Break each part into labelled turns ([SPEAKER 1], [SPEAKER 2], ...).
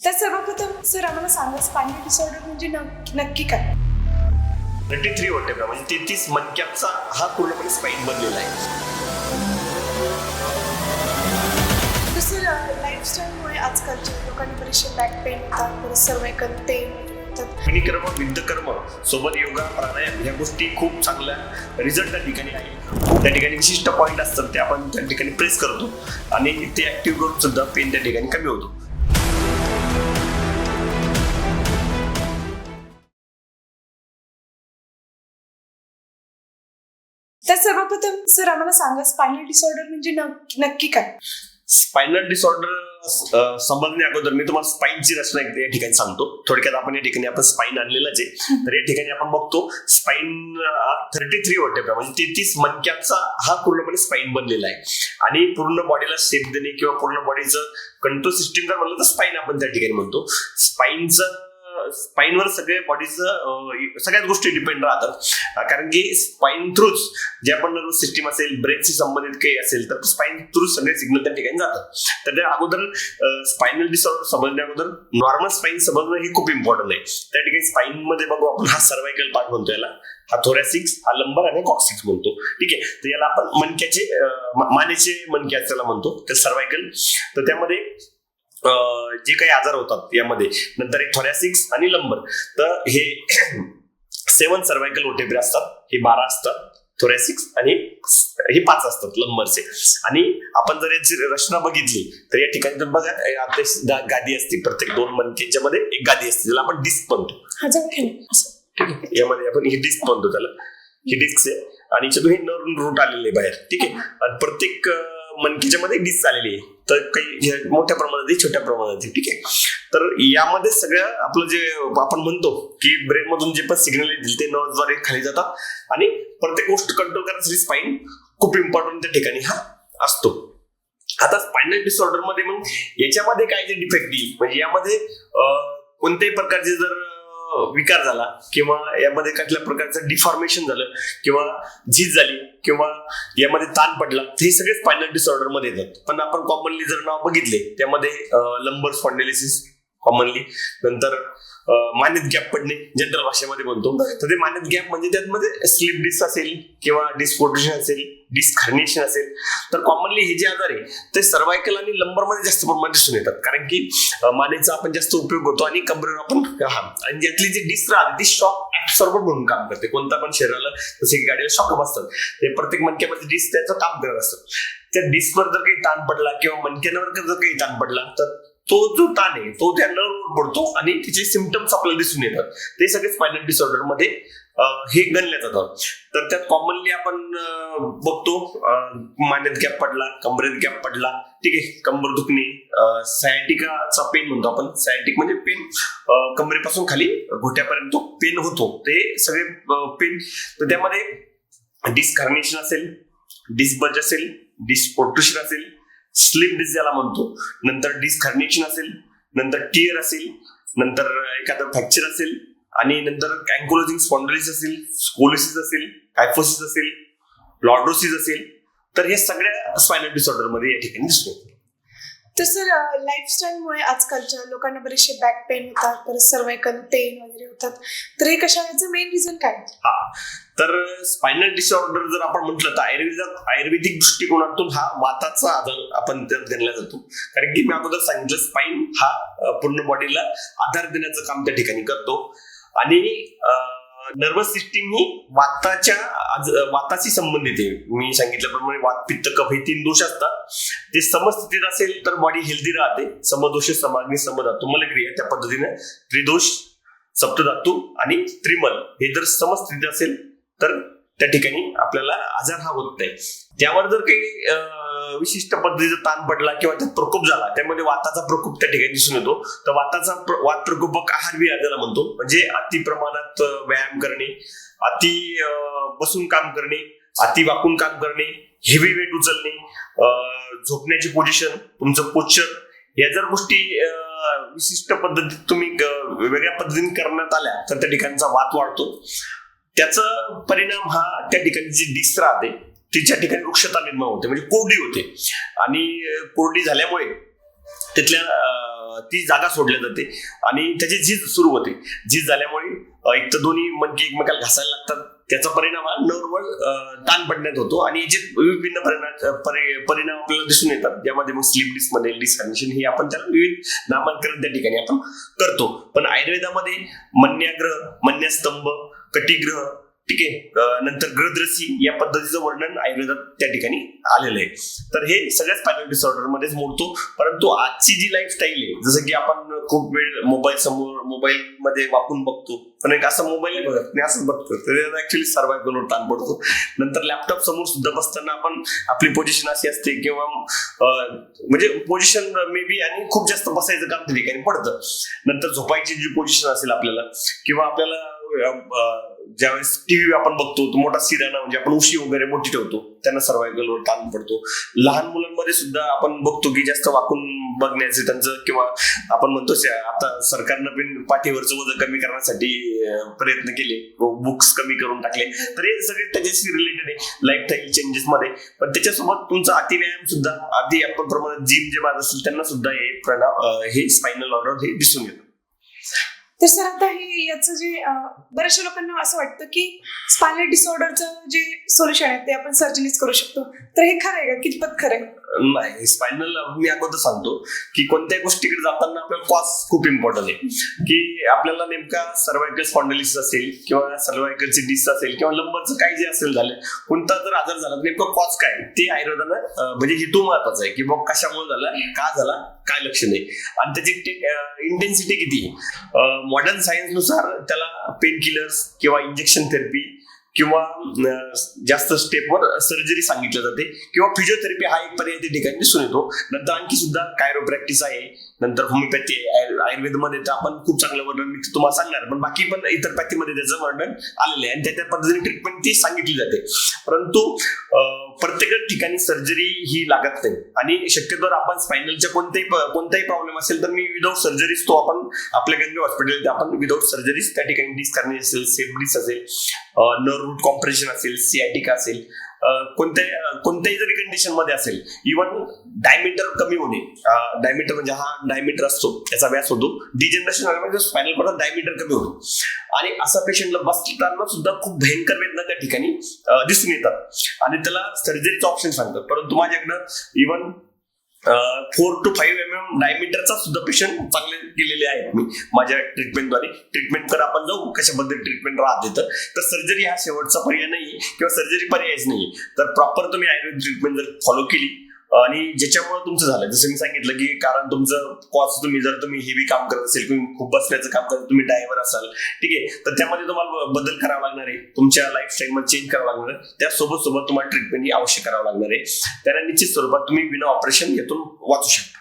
[SPEAKER 1] तर सर्वप्रथम सर आम्हाला सांगा स्पायनल डिसऑर्डर म्हणजे नक्की काय?
[SPEAKER 2] 33 वर्टेब्रा म्हणजे 33 मणक्याचा हा पूर्णपणे स्पाईन बनलेला आहे.
[SPEAKER 1] तर सर लाईफस्टाईलमुळे आजकालच्या लोकांना बरेचसे बॅक पेन होतात, परत सर्वायकल पेन होतात.
[SPEAKER 2] विनिकर्म विद्धकर्म सोबत योगा प्राणायाम ह्या गोष्टी खूप चांगल्या रिझल्ट त्या ठिकाणी आहे. त्या ठिकाणी विशिष्ट पॉईंट असतात ते आपण त्या ठिकाणी प्रेस करतो आणि ते ऍक्टिव्ह करून सुद्धा पेन त्या ठिकाणी कमी होतो.
[SPEAKER 1] तर सर्वप्रथम सर आम्हाला सांगा स्पायनल डिसऑर्डर म्हणजे नक्की काय?
[SPEAKER 2] स्पायनल डिसऑर्डर समजण्या अगोदर मी तुम्हाला स्पाईनची रचना या ठिकाणी सांगतो. थोडक्यात आपण या ठिकाणी आपण स्पाईन आणलेलाच आहे. तर या ठिकाणी आपण बघतो स्पाईन 33 वर्टेब्रा म्हणजे 33 मणक्याचा हा पूर्णपणे स्पाईन बनलेला आहे आणि पूर्ण बॉडीला शेप देणे किंवा पूर्ण बॉडीचं कंट्रोल सिस्टीम जर म्हणलं तर स्पाईन आपण त्या ठिकाणी म्हणतो. स्पाईनवर सगळे बॉडीचं सगळ्याच गोष्टी डिपेंड राहतात, कारण की स्पाईन थ्रूच जे आपण नर्वस सिस्टीम असेल ब्रेनशी संबंधित काही असेल तर स्पाईन थ्रू सगळे सिग्नल त्या ठिकाणी जातात. तर त्या अगोदर स्पायनल डिसऑर्डर समजण्या अगोदर नॉर्मल स्पाईन समजणं हे खूप इम्पॉर्टंट आहे. त्या ठिकाणी स्पाईन मध्ये बघू आपण हा सर्वायकल पार्ट म्हणतो, याला हा थोरॅसिक्स, हा लंबर आणि कॉक्सिक्स म्हणतो. ठीक आहे, तर याला आपण मणक्याचे मानेचे मणके त्याला म्हणतो, तर सर्वायकल. तर त्यामध्ये जे काही आजार होतात यामध्ये नंतर एक थोरॅसिक्स आणि लंबर, तर हे 7 सर्वायकल वर्टेब्रे असतात, हे 12 असतात थोरॅसिक्स आणि हे 5 असतात लंबरचे. आणि आपण जर याची रचना बघितली तर या ठिकाणी तुम्ही बघा आपली गादी असते, प्रत्येक 2 मणक्यांच्या मध्ये एक गादी असते, ज्याला आपण डिस्क म्हणतो. यामध्ये आपण ही डिस्क म्हणतो, त्याला ही डिस्क आहे आणि याच्यातून हे नर्व रूट आलेले बाहेर. ठीक आहे, आणि प्रत्येक मणकीच्या मध्ये डिस्क आलेली आहे, तर काही मोठ्या प्रमाणात छोट्या प्रमाणात. ठीक आहे, तर यामध्ये सगळं आपलं जे आपण म्हणतो की ब्रेन मधून जे पण सिग्नल येतील ते नर्व्हद्वारे खाली जातात आणि प्रत्येक गोष्ट कंट्रोल करण्यासाठी स्पाईन खूप इम्पॉर्टंट त्या ठिकाणी हा असतो. आता स्पायनल डिसऑर्डर मध्ये मग याच्यामध्ये काय जे डिफेक्ट येईल म्हणजे यामध्ये कोणत्याही प्रकारचे जर विकार झाला किंवा यामध्ये कुठल्या प्रकारचं डिफॉर्मेशन झालं किंवा झीज झाली किंवा यामध्ये ताण पडला, हे सगळे स्पायनल डिसऑर्डर मध्ये येतात. पण आपण कॉमनली जर नाव बघितले त्यामध्ये लंबर स्पॉन्डिलिसिस कॉमनली, नंतर मानेत गॅप पडणे जनरल भाषेमध्ये म्हणतो. तर ते मानेत गॅप म्हणजे त्यामध्ये स्लिप डिस्क असेल किंवा डिस्क प्रोट्रुशन असेल, डिस्क हर्निएशन असेल. तर कॉमनली हे जे आजार आहे ते सर्वायकल आणि लंबर मध्ये जास्त प्रमाणात दिसून येतात, कारण की मानेचा आपण जास्त उपयोग होतो आणि कमरेवर आपण आणि यातली जी डिस्क राहते ती शॉक ऍब्सॉर्बर म्हणून काम करते. कोणता पण शरीराला जसे की गाडीला शॉक असतात, ते प्रत्येक मणक्यामध्ये डिस्क त्याचं काम करत असतं. त्या डिस्कवर जर काही ताण पडला किंवा मणक्यांवर जर काही ताण पडला तर तो जो ताण आहे तो त्या नर्ववर पडतो आणि तिचे सिम्पटम्स आपल्याला दिसून येतात. ते सगळे स्पायनल डिसऑर्डर मध्ये हे गणले जातात. तर त्यात कॉमनली आपण बघतो मानेत गॅप पडला, कमरेत गॅप पडला, ठीक आहे, कंबर दुखणे, सायटिकाचा पेन म्हणतो आपण. सायटिक म्हणजे पेन कमरेपासून खाली घोट्यापर्यंत पेन होतो, ते सगळे पेन. तर त्यामध्ये डिस्क हर्निएशन असेल, डिस्क बल्ज असेल, डिस्क प्रोट्रुशन असेल, स्लिप डिस्क ज्याला म्हणतो, नंतर डिस्क हर्निएशन असेल, नंतर टियर असेल, नंतर एखादं फ्रॅक्चर असेल आणि नंतर अँकोलोजिंग स्पॉन्डिलिसिस असेल, स्कोलिसिस असेल, कायफोसिस असेल, लॉर्डोसिस असेल. तर हे सगळ्या स्पायनल डिसऑर्डर मध्ये या ठिकाणी दिसतो.
[SPEAKER 1] तर सर लाईफस्टाईलमुळे आजकालच्या लोकांना बरेचसे बॅक पेन होतात, परत सर्वायकल पेन वगैरे होतात, तर हे कशाचं मेन रिझन काय?
[SPEAKER 2] तर स्पायनल डिसऑर्डर जर आपण म्हटलं तर आयुर्वेदिक दृष्टिकोनातून हा वाताचा आजार आपण त्यात गणला जातो, कारण की मी अगोदर सांगितलं स्पाईन हा पूर्ण बॉडीला आधार देण्याचं काम त्या ठिकाणी करतो आणि नर्वस सिस्टीम ही वाताशी संबंधित आहे. मी सांगितल्याप्रमाणे वात, पित्त, कफ हे 3 दोष असतात. ते समस्थितीत असेल तर बॉडी हेल्दी राहते. समदोष, समाग्नी, समधातू, मलक्रिया, त्या पद्धतीने त्रिदोष, सप्तधातू आणि त्रिमल हे जर समस्थितीत असेल तर त्या ठिकाणी आपल्याला आजार हा होत नाही. त्यावर जर काही विशिष्ट पद्धतीचा ताण पडला किंवा त्यात प्रकोप झाला, त्यामध्ये वाताचा प्रकोप त्या ठिकाणी दिसून येतो. तर वात प्रकोपक आहार विहार ज्याला म्हणतो, म्हणजे अति प्रमाणात व्यायाम करणे, अति बसून काम करणे, अति वाकून काम करणे, हेवी वेट उचलणे, झोपण्याची पोझिशन, तुमचं पोश्चर, या जर गोष्टी विशिष्ट पद्धतीत तुम्ही वेगळ्या पद्धतीने करण्यात आल्या तर त्या ठिकाणचा वात वाढतो. त्याचा परिणाम हा त्या ठिकाणी जी डिस्क राहते तिच्या ठिकाणी वृक्षता निर्माण होते, म्हणजे कोरडी होते आणि कोरडी झाल्यामुळे तिथल्या ती जागा सोडल्या जाते आणि त्याची झीज सुरू होते. झीज झाल्यामुळे एक तर दोन्ही मणके एकमेकाला घासायला लागतात. त्याचा परिणाम हा नर्ववर ताण पडण्यात होतो आणि जे विभिन्न परिणाम आपल्याला दिसून येतात, ज्यामध्ये मग स्लीप डिस्क डिसकनेक्शन हे आपण त्याला विविध नामांकन त्या ठिकाणी आपण करतो. पण आयुर्वेदामध्ये मन्याग्रह, मन्यस्तंभ, कटिग्रह, ठीक आहे, नंतर ग्रहद्रसी या पद्धतीचं वर्णन आयुर्वेदात त्या ठिकाणी आलेलं आहे. तर हे सगळ्याच स्पायनल डिसऑर्डर मध्येच मोडतो. परंतु आजची जी लाईफस्टाईल आहे, जसं की आपण खूप वेळ मोबाईल मध्ये वाकून बघतो, पण एक असं मोबाईल बघत नाही, असंच बघतो, तर ऍक्च्युअली सर्वायकलवर ताण पडतो. नंतर लॅपटॉप समोर सुद्धा बसताना आपण आपली पोझिशन अशी असते किंवा म्हणजे पोझिशन मे बी आणि खूप जास्त बसायचं काम त्या ठिकाणी पडतं. नंतर झोपायची जी पोझिशन असेल आपल्याला किंवा आपल्याला ज्यावेळेस टीव्ही आपण बघतो तो मोठा सिराना म्हणजे आपण उशी वगैरे मोठी ठेवतो, त्यांना सर्वायकलवर ताण पडतो. लहान मुलांमध्ये सुद्धा आपण बघतो की जास्त वाकून बघण्याचे त्यांचं किंवा आपण म्हणतो आता सरकारनं पण पाठीवरचं वजन कमी करण्यासाठी प्रयत्न केले, बुक्स कमी करून टाकले. तर हे सगळे त्याच्याशी रिलेटेड आहे लाईफस्टाईल चेंजेस मध्ये. पण त्याच्यासोबत तुमचा अतिव्यायाम सुद्धा, अति आपण प्रमाणात जिम जे बाद असेल त्यांना सुद्धा हे स्पायनल ऑर्डर हे दिसून येतं.
[SPEAKER 1] तर सर आता हे याचं जे बऱ्याचशा लोकांना असं वाटतं की स्पायनल डिसऑर्डरचं जे सोल्युशन आहे ते आपण सर्जरीच करू शकतो, तर हे खरं आहे का? कितपत खरं आहे?
[SPEAKER 2] नाही, स्पायनल मी अगोदर सांगतो की कोणत्याही गोष्टीकडे जाताना आपल्याला कॉज खूप इम्पॉर्टंट आहे. की आपल्याला नेमका सर्वायकल स्पॉन्डिलिटिस असेल किंवा सर्वायकलची डिस्क असेल किंवा लंबरचं काही जे असेल झालं, कोणता जर आजार झाला नेमका कॉज काय ते आयुर्वेदानं म्हणजे हेतू महत्वाचा आहे की मग कशामुळे झाला, का झाला, काय लक्षण आहे आणि त्याची इंटेन्सिटी किती आहे. मॉडर्न सायन्स नुसार त्याला पेन किलर्स किंवा इंजेक्शन थेरपी किंवा जास्त स्टेपवर सर्जरी सांगितलं जाते किंवा फिजिओथेरपी हा एक पर्याय त्या ठिकाणी दिसून येतो. नंतर आणखी सुद्धा कायरोप्रॅक्टिस आहे, नंतर होमिओपॅथी आहे. आयुर्वेदमध्ये तर आपण खूप चांगलं वर्णन मी तुम्हाला सांगणार, पण बाकी पण इतर पॅथीमध्ये त्याचं वर्णन आलेलं आहे आणि त्या पद्धतीने ट्रीटमेंट ती सांगितली जाते. परंतु प्रत्येक ठिकाणी सर्जरी ही लागत नाही आणि शक्यतो आपण स्पायनलच्या कोणताही प्रॉब्लेम असेल तर मी विदाऊट सर्जरीज तो आपण आपल्या गंगे हॉस्पिटल आपण विदाऊट सर्जरीज त्या ठिकाणी डिस्क करणे असेल, सेफ असेल, नर्व रूट कॉम्प्रेशन असेल, सियाटिका असेल, कोणत्याही जरी कंडिशन मध्ये असेल, इव्हन डायमीटर कमी होणे, डायमीटर म्हणजे हा डायमीटर असतो त्याचा व्यास होतो, डिजनरेशन म्हणजे स्पायनल कॉर्ड डायमीटर कमी होतो आणि असा पेशंटला बसताना सुद्धा खूप भयंकर वेदना त्या ठिकाणी दिसून येतात आणि त्याला सर्जरीचं ऑप्शन सांगतात. परंतु माझ्याकडं इव्हन 4 to 5 mm डायमीटरचा सुद्धा पेशंट चांगले केलेले आहेत मी माझ्या ट्रीटमेंटद्वारे. ट्रीटमेंटकडे आपण जाऊ कशा पद्धतीने ट्रीटमेंट राहते, तर सर्जरी हा शेवटचा पर्याय नाही किंवा सर्जरी पर्यायच नाही. तर प्रॉपर तुम्ही आयुर्वेद ट्रीटमेंट जर फॉलो केली आणि ज्याच्यामुळे तुमचं झालं, जसं मी सांगितलं की कारण तुमचं कॉस्ट तुम्ही हेवी काम करत असेल, तुम्ही खूप बसण्याचं काम करत, तुम्ही ड्रायव्हर असाल, ठीक आहे, तर त्यामध्ये तुम्हाला बदल करावा लागणार आहे, तुमच्या लाईफस्टाईल मध्ये चेंज करावं लागणार आहे. त्यासोबत तुम्हाला ट्रीटमेंट ही अवश्य करावं लागणार आहे. त्याला निश्चित स्वरूपात तुम्ही विना ऑपरेशन यातून वाचू शकता.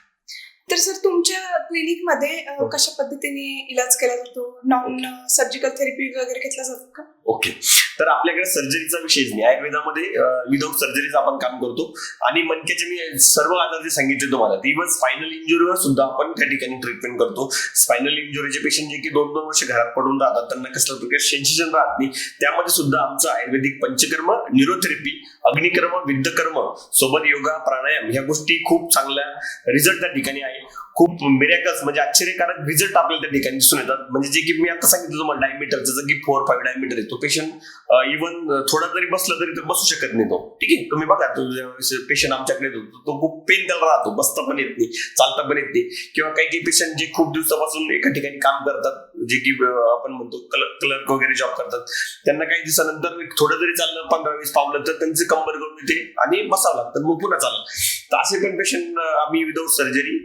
[SPEAKER 1] तर सर तुमच्या क्लिनिकमध्ये कशा पद्धतीने इलाज केला जातो? नॉन सर्जिकल थेरपी वगैरे घेतला जातो का?
[SPEAKER 2] ओके, तर आपल्याकडे सर्जरीचा विषयच नाही. आयुर्वेदामध्ये विदाऊट सर्जरीच आपण काम करतो आणि मणक्याचे मी सर्व आजार जे सांगितले तुम्हाला, इव्हन स्पायनल इंजुरीवर सुद्धा आपण त्या ठिकाणी ट्रीटमेंट करतो. स्पायनल इंजुरीचे पेशंट जे की 2-2 वर्ष घरात पडून राहतात, त्यांना कसल्या प्रकारे सेन्सेशन राहत नाही, त्यामध्ये सुद्धा आमचं आयुर्वेदिक पंचकर्म, न्यूरोथेरपी, अग्निकर्म, विद्धकर्म सोबत योगा, प्राणायाम ह्या गोष्टी खूप चांगल्या रिझल्ट त्या ठिकाणी आहे. खूप मिरॅकल्स म्हणजे आश्चर्यकारक रिझल्ट आपल्याला त्या ठिकाणी दिसून येतात. म्हणजे जे की मी आता सांगितलं तुम्हाला डायमीटर, जसं की 4-5 डायमीटर आहे, तो पेशंट इव्हन थोडा जरी बसला तरी तो बसू शकत नाही. तो ठीक आहे, तुम्ही बघा पेशंट आमच्याकडे तो खूप पेन त्याला राहतो, बसता पण येत नाही, चालता पण येत नाही. किंवा काही पेशंट जे खूप दिवसापासून एका ठिकाणी काम करतात, जे की आपण म्हणतो क्लर्क वगैरे जॉब करतात, त्यांना काही दिवसानंतर थोडं जरी चाललं 15-20 पावलं तर त्यांचे कंबर गळून येते आणि बसावं लागतं, मग पुन्हा चाललं. तर असे पण पेशंट आम्ही विदाऊट सर्जरी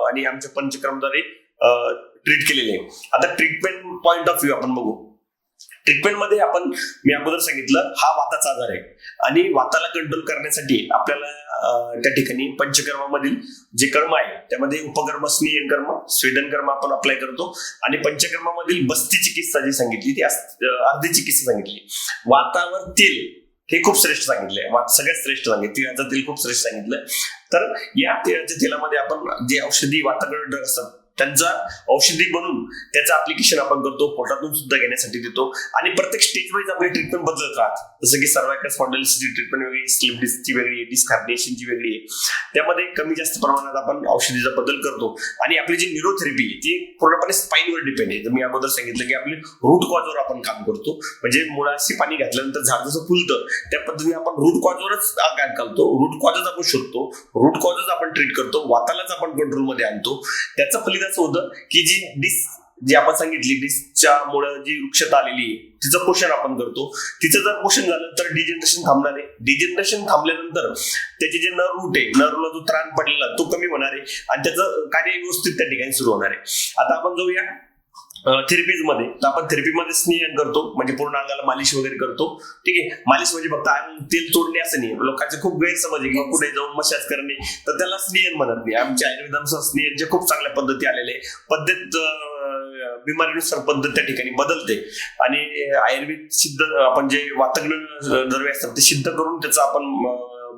[SPEAKER 2] आणि आमच्या पंचक्रमद्वारे ट्रीट केलेले आहे. आता ट्रीटमेंट पॉइंट ऑफ व्ह्यू आपण बघू. ट्रीटमेंटमध्ये मी अगोदर सांगितलं हा वाताचा आजार आहे आणि वाताला कंट्रोल करण्यासाठी आपल्याला त्या ठिकाणी पंचकर्मामधील जे कर्म आहे त्यामध्ये उपकर्म, स्नेहन कर्म, स्वेदन कर्म आपण अप्लाय करतो आणि पंचकर्मामधील बस्ती चिकित्सा जी सांगितली ती अर्धी चिकित्सा सांगितली. वातावर तेल हे खूप श्रेष्ठ सांगितलंय, सगळ्यात श्रेष्ठ सांगितलं, तिळाचं तेल खूप श्रेष्ठ सांगितलं. तर या तिळाच्या तेलामध्ये आपण जे औषधी वाताकडे असतात त्यांचा औषधी बनून त्याचं ऍप्लिकेशन आपण करतो, पोटातून सुद्धा घेण्यासाठी देतो आणि प्रत्येक स्टेज वाईज आपली ट्रीटमेंट बदलत राहत. जसं की सर्वायकल स्पॉन्डिलोसिसची ट्रीटमेंट वेगळी, स्लिप डिस्कची वेगळी आहे, डिस्क हार्निएशनची वेगळी आहे. त्यामध्ये कमी जास्त प्रमाणात आपण औषधीचा बदल करतो आणि आपली जी न्यूरोथेरपी आहे ती पूर्णपणे स्पाईनवर डिपेंड आहे. तर मी अगोदर सांगितलं की आपली रूट कॉजवर आपण काम करतो, म्हणजे मुळाशी पाणी घातल्यानंतर झाड जसं फुलतं त्या पद्धतीने आपण रूट कॉजवरच काय करतो, रूट कॉजच आपण शोधतो, रूट कॉजच आपण ट्रीट करतो, वातालाच आपण कंट्रोलमध्ये आणतो. त्याचं फलित असं होतं की जी आपण सांगितली डिस्कच्या मुळे जी वृक्षता आलेली आहे तिचं पोषण आपण करतो. तिचं जर पोषण झालं तर डिजनरेशन थांबणार आहे. डिजनरेशन थांबल्यानंतर त्याचे जे नर्व रूट आहे, नर्वला जो त्राण पडलेला तो कमी होणार आहे आणि त्याचं कार्य व्यवस्थित त्या ठिकाणी सुरू होणार आहे. आता आपण जाऊया थेरपीज मध्ये. तर आपण थेरपीमध्ये स्नेहन करतो, म्हणजे पूर्ण अंगाला मालिश वगैरे करतो. ठीक आहे, मालिश म्हणजे फक्त तेल चोडणे असं नाही. लोकांचे खूप गैरसमज आहे किंवा कुठे जाऊन मसाज करणे, तर त्याला स्नेहन म्हणत नाही. आमच्या आयुर्वेदानुसार स्नेहनच्या खूप चांगल्या पद्धती आलेल्या आहे. पद्धत बिमारीनुसार पद्धत त्या ठिकाणी बदलते आणि आयुर्वेद सिद्ध आपण जे वातग्न द्रव्य असतात ते सिद्ध करून त्याचा आपण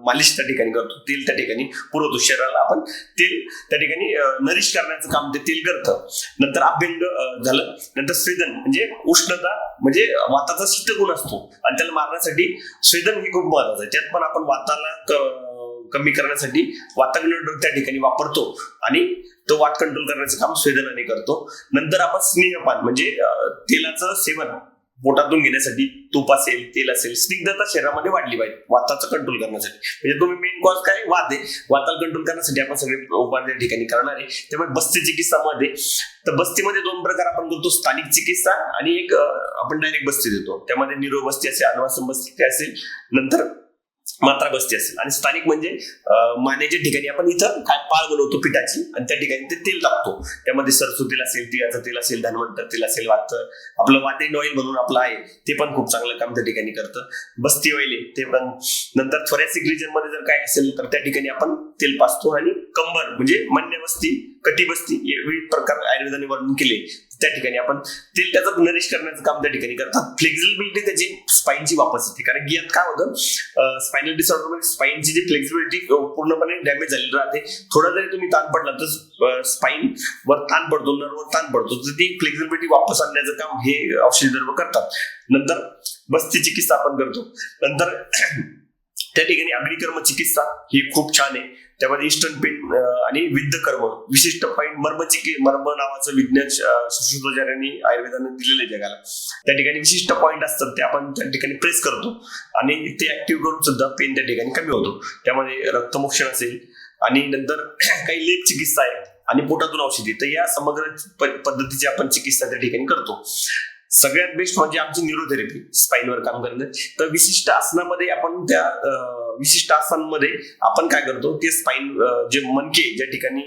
[SPEAKER 2] मालिश त्या ठिकाणी करतो, तेल त्या ठिकाणी पुरवतो शरीराला. आपण तेल त्या ठिकाणी नरिश करण्याचं काम ते तेल करतं. नंतर अभ्यंग झालं, नंतर स्वेदन म्हणजे उष्णता, म्हणजे वाताचा शीत गुण असतो आणि त्याला मारण्यासाठी स्वेदन हे खूप महत्वाचं आहे. त्यात पण आपण वाताला कमी करण्यासाठी वाताग्न त्या ठिकाणी वापरतो आणि तो वात कंट्रोल करण्याचं काम स्वेदनाने करतो. नंतर आपण स्नेहपान म्हणजे तेलाचं सेवन पोटातून घेण्यासाठी, तूप असेल, तेल असेल, स्निग्धता शरीरामध्ये वाढली पाहिजे वाताचं कंट्रोल करण्यासाठी. म्हणजे तुम्ही मेन कॉज काय, वात आहे. वाताला कंट्रोल करण्यासाठी आपण सगळे उपाय त्या ठिकाणी करणार आहे. त्यामुळे बस्ती चिकित्सामध्ये, तर बस्तीमध्ये दोन प्रकार आपण करतो, स्थानिक चिकित्सा आणि एक आपण डायरेक्ट बस्ती देतो. त्यामध्ये निरो बस्ती असेल, अनुवासन बस्ती असेल, नंतर मात्रा बस्ती असेल. आणि स्थानिक म्हणजे मानेच्या ठिकाणी आपण इथं काय पाळ बनवतो पिठाची आणि त्या ठिकाणी ते तेल टाकतो. त्यामध्ये सरसो तेल असेल, तिळाचं तेल असेल, धन्वंतर तेल असेल, आपलं वातेन ऑइल म्हणून आपलं आहे ते पण खूप चांगलं काम त्या ठिकाणी करतं. बस्ती ऑइल आहे ते पण. नंतर थोरॅसिक रिजन मध्ये जर काय असेल तर त्या ठिकाणी आपण तेल पाचतो. आणि कंबर म्हणजे मन्य बस्ती, कटी बस्ती हे विविध प्रकार आयुर्वेदाने वर्णन केले त्या ठिकाणी आपण तेल त्याचं नरिश करण्याचं काम त्या ठिकाणी करतात. फ्लेक्झिबिलिटी त्याची स्पाईनची वापस येते, कारण की यात काय होतं, स्पायनल डिसऑर्डर मध्ये स्पाईनची जी फ्लेक्झिबिलिटी पूर्णपणे डॅमेज झालेली राहते. थोडा जरी तुम्ही ताण पडला तर स्पाईन वर ताण पडतो, नर्ववर ताण पडतो, तर ती फ्लेक्झिबिलिटी वापस आणण्याचं काम हे औषधी द्रव्य करतात. नंतर बस्ती चिकित्सा आपण करतो. नंतर त्या ठिकाणी अग्निकर्म चिकित्सा ही खूप छान आहे. त्यामध्ये ईस्टर्न पेन आणि विद्ध कर्म, विशिष्ट पॉईंट मर्म नावाचं विज्ञान सुश्रुताचार्यांनी आयुर्वेदाने दिलेलं आहे जगाला. त्या ठिकाणी विशिष्ट पॉईंट असतात ते आपण त्या ठिकाणी प्रेस करतो आणि ते ऍक्टिव्ह करून सुद्धा पेन त्या ठिकाणी कमी होतो. त्यामध्ये रक्तमोक्षण असेल आणि नंतर काही लेप चिकित्सा आहे आणि पोटातून औषधी. तर या समग्र पद्धतीची आपण चिकित्सा त्या ठिकाणी करतो. सगळ्यात बेस्ट म्हणजे आमची न्यूरोथेरपी, स्पाईनवर काम करणं. तर विशिष्ट आसनामध्ये आपण त्या विशिष्ट आसनांमध्ये आपण काय करतो, ते स्पाईन जे मणके ज्या ठिकाणी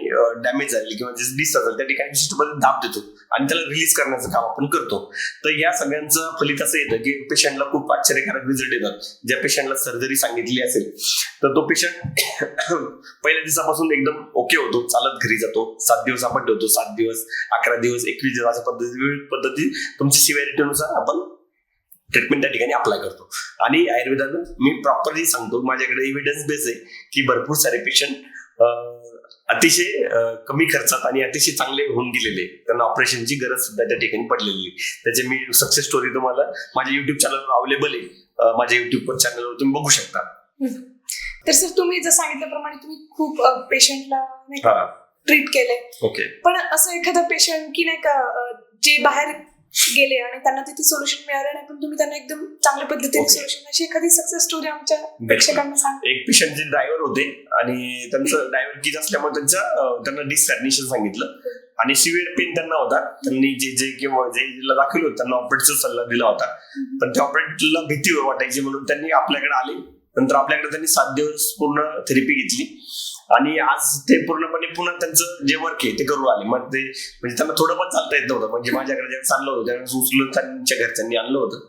[SPEAKER 2] डॅमेज झाले किंवा जे डिस असेल त्या ठिकाणी विशिष्ट पद्धतीने दाब देतो आणि त्याला रिलीज करण्याचं काम आपण करतो. तर या सगळ्यांचं फलित असं येतं की पेशंटला खूप आश्चर्यकारक रिझल्ट येतात. ज्या पेशंटला सर्जरी सांगितली असेल तर तो पेशंट पहिल्या दिवसापासून एकदम ओके होतो, चालत घरी जातो. 7 दिवस आपण ठेवतो, 7 दिवस, 11 दिवस, 21 दिवस अशा पद्धती, विविध पद्धती तुमची सिव्हिरिटीनुसार आपण ट्रीटमेंट त्या ठिकाणी अप्लाय करतो. आणि आयुर्वेदानं मी प्रॉपरली सांगतो, माझ्याकडे एव्हिडन्स बेस आहे की भरपूर सारे पेशंट अतिशय कमी खर्चात आणि अतिशय चांगले होऊन गेलेले, त्यांना ऑपरेशनची गरज सुद्धा त्या ठिकाणी पडलेली. त्याचे मी सक्सेस स्टोरी तुम्हाला माझ्या युट्यूब चॅनलवर अवेलेबल आहे, माझ्या युट्यूब चॅनलवर तुम्ही बघू शकता.
[SPEAKER 1] तर सर तुम्ही जर सांगितल्याप्रमाणे तुम्ही खूप पेशंटला ट्रीट केले.
[SPEAKER 2] ओके.
[SPEAKER 1] पण असं एखादा पेशंट की नाही का जे बाहेर गेले आणि त्यांना तिथे सोल्युशन मिळालं नाही, पण तुम्ही त्यांना एकदम चांगल्या पद्धतीने सोल्युशन, अशी एखादी सक्सेस स्टोरी आमच्या प्रेक्षकांना सांगा.
[SPEAKER 2] एक पेशंट जे ड्रायव्हर होते आणि त्यांचं ड्रायव्हर कीज असल्यामुळे त्यांना डिस्क हार्निएशन सांगितलं आणि सिव्हिअर पेन त्यांना होता. त्यांनी जे दाखवलं होतं त्यांना ऑपरेटचा सल्ला दिला होता, पण त्या ऑपरेटरला भीती वाटायची म्हणून त्यांनी आपल्याकडे आले. नंतर आपल्याकडे त्यांनी 7 दिवस पूर्ण थेरपी घेतली आणि आज ते पूर्णपणे पुन्हा त्यांचं जे वर्क आहे ते करू आले. मग ते म्हणजे त्यांना थोडं पण चालता येत नव्हतं, म्हणजे माझ्याकडे ज्यावेळेस आणलं होतं त्यावेळेस उचलून त्यांच्या घरच्यांनी आणलं होतं.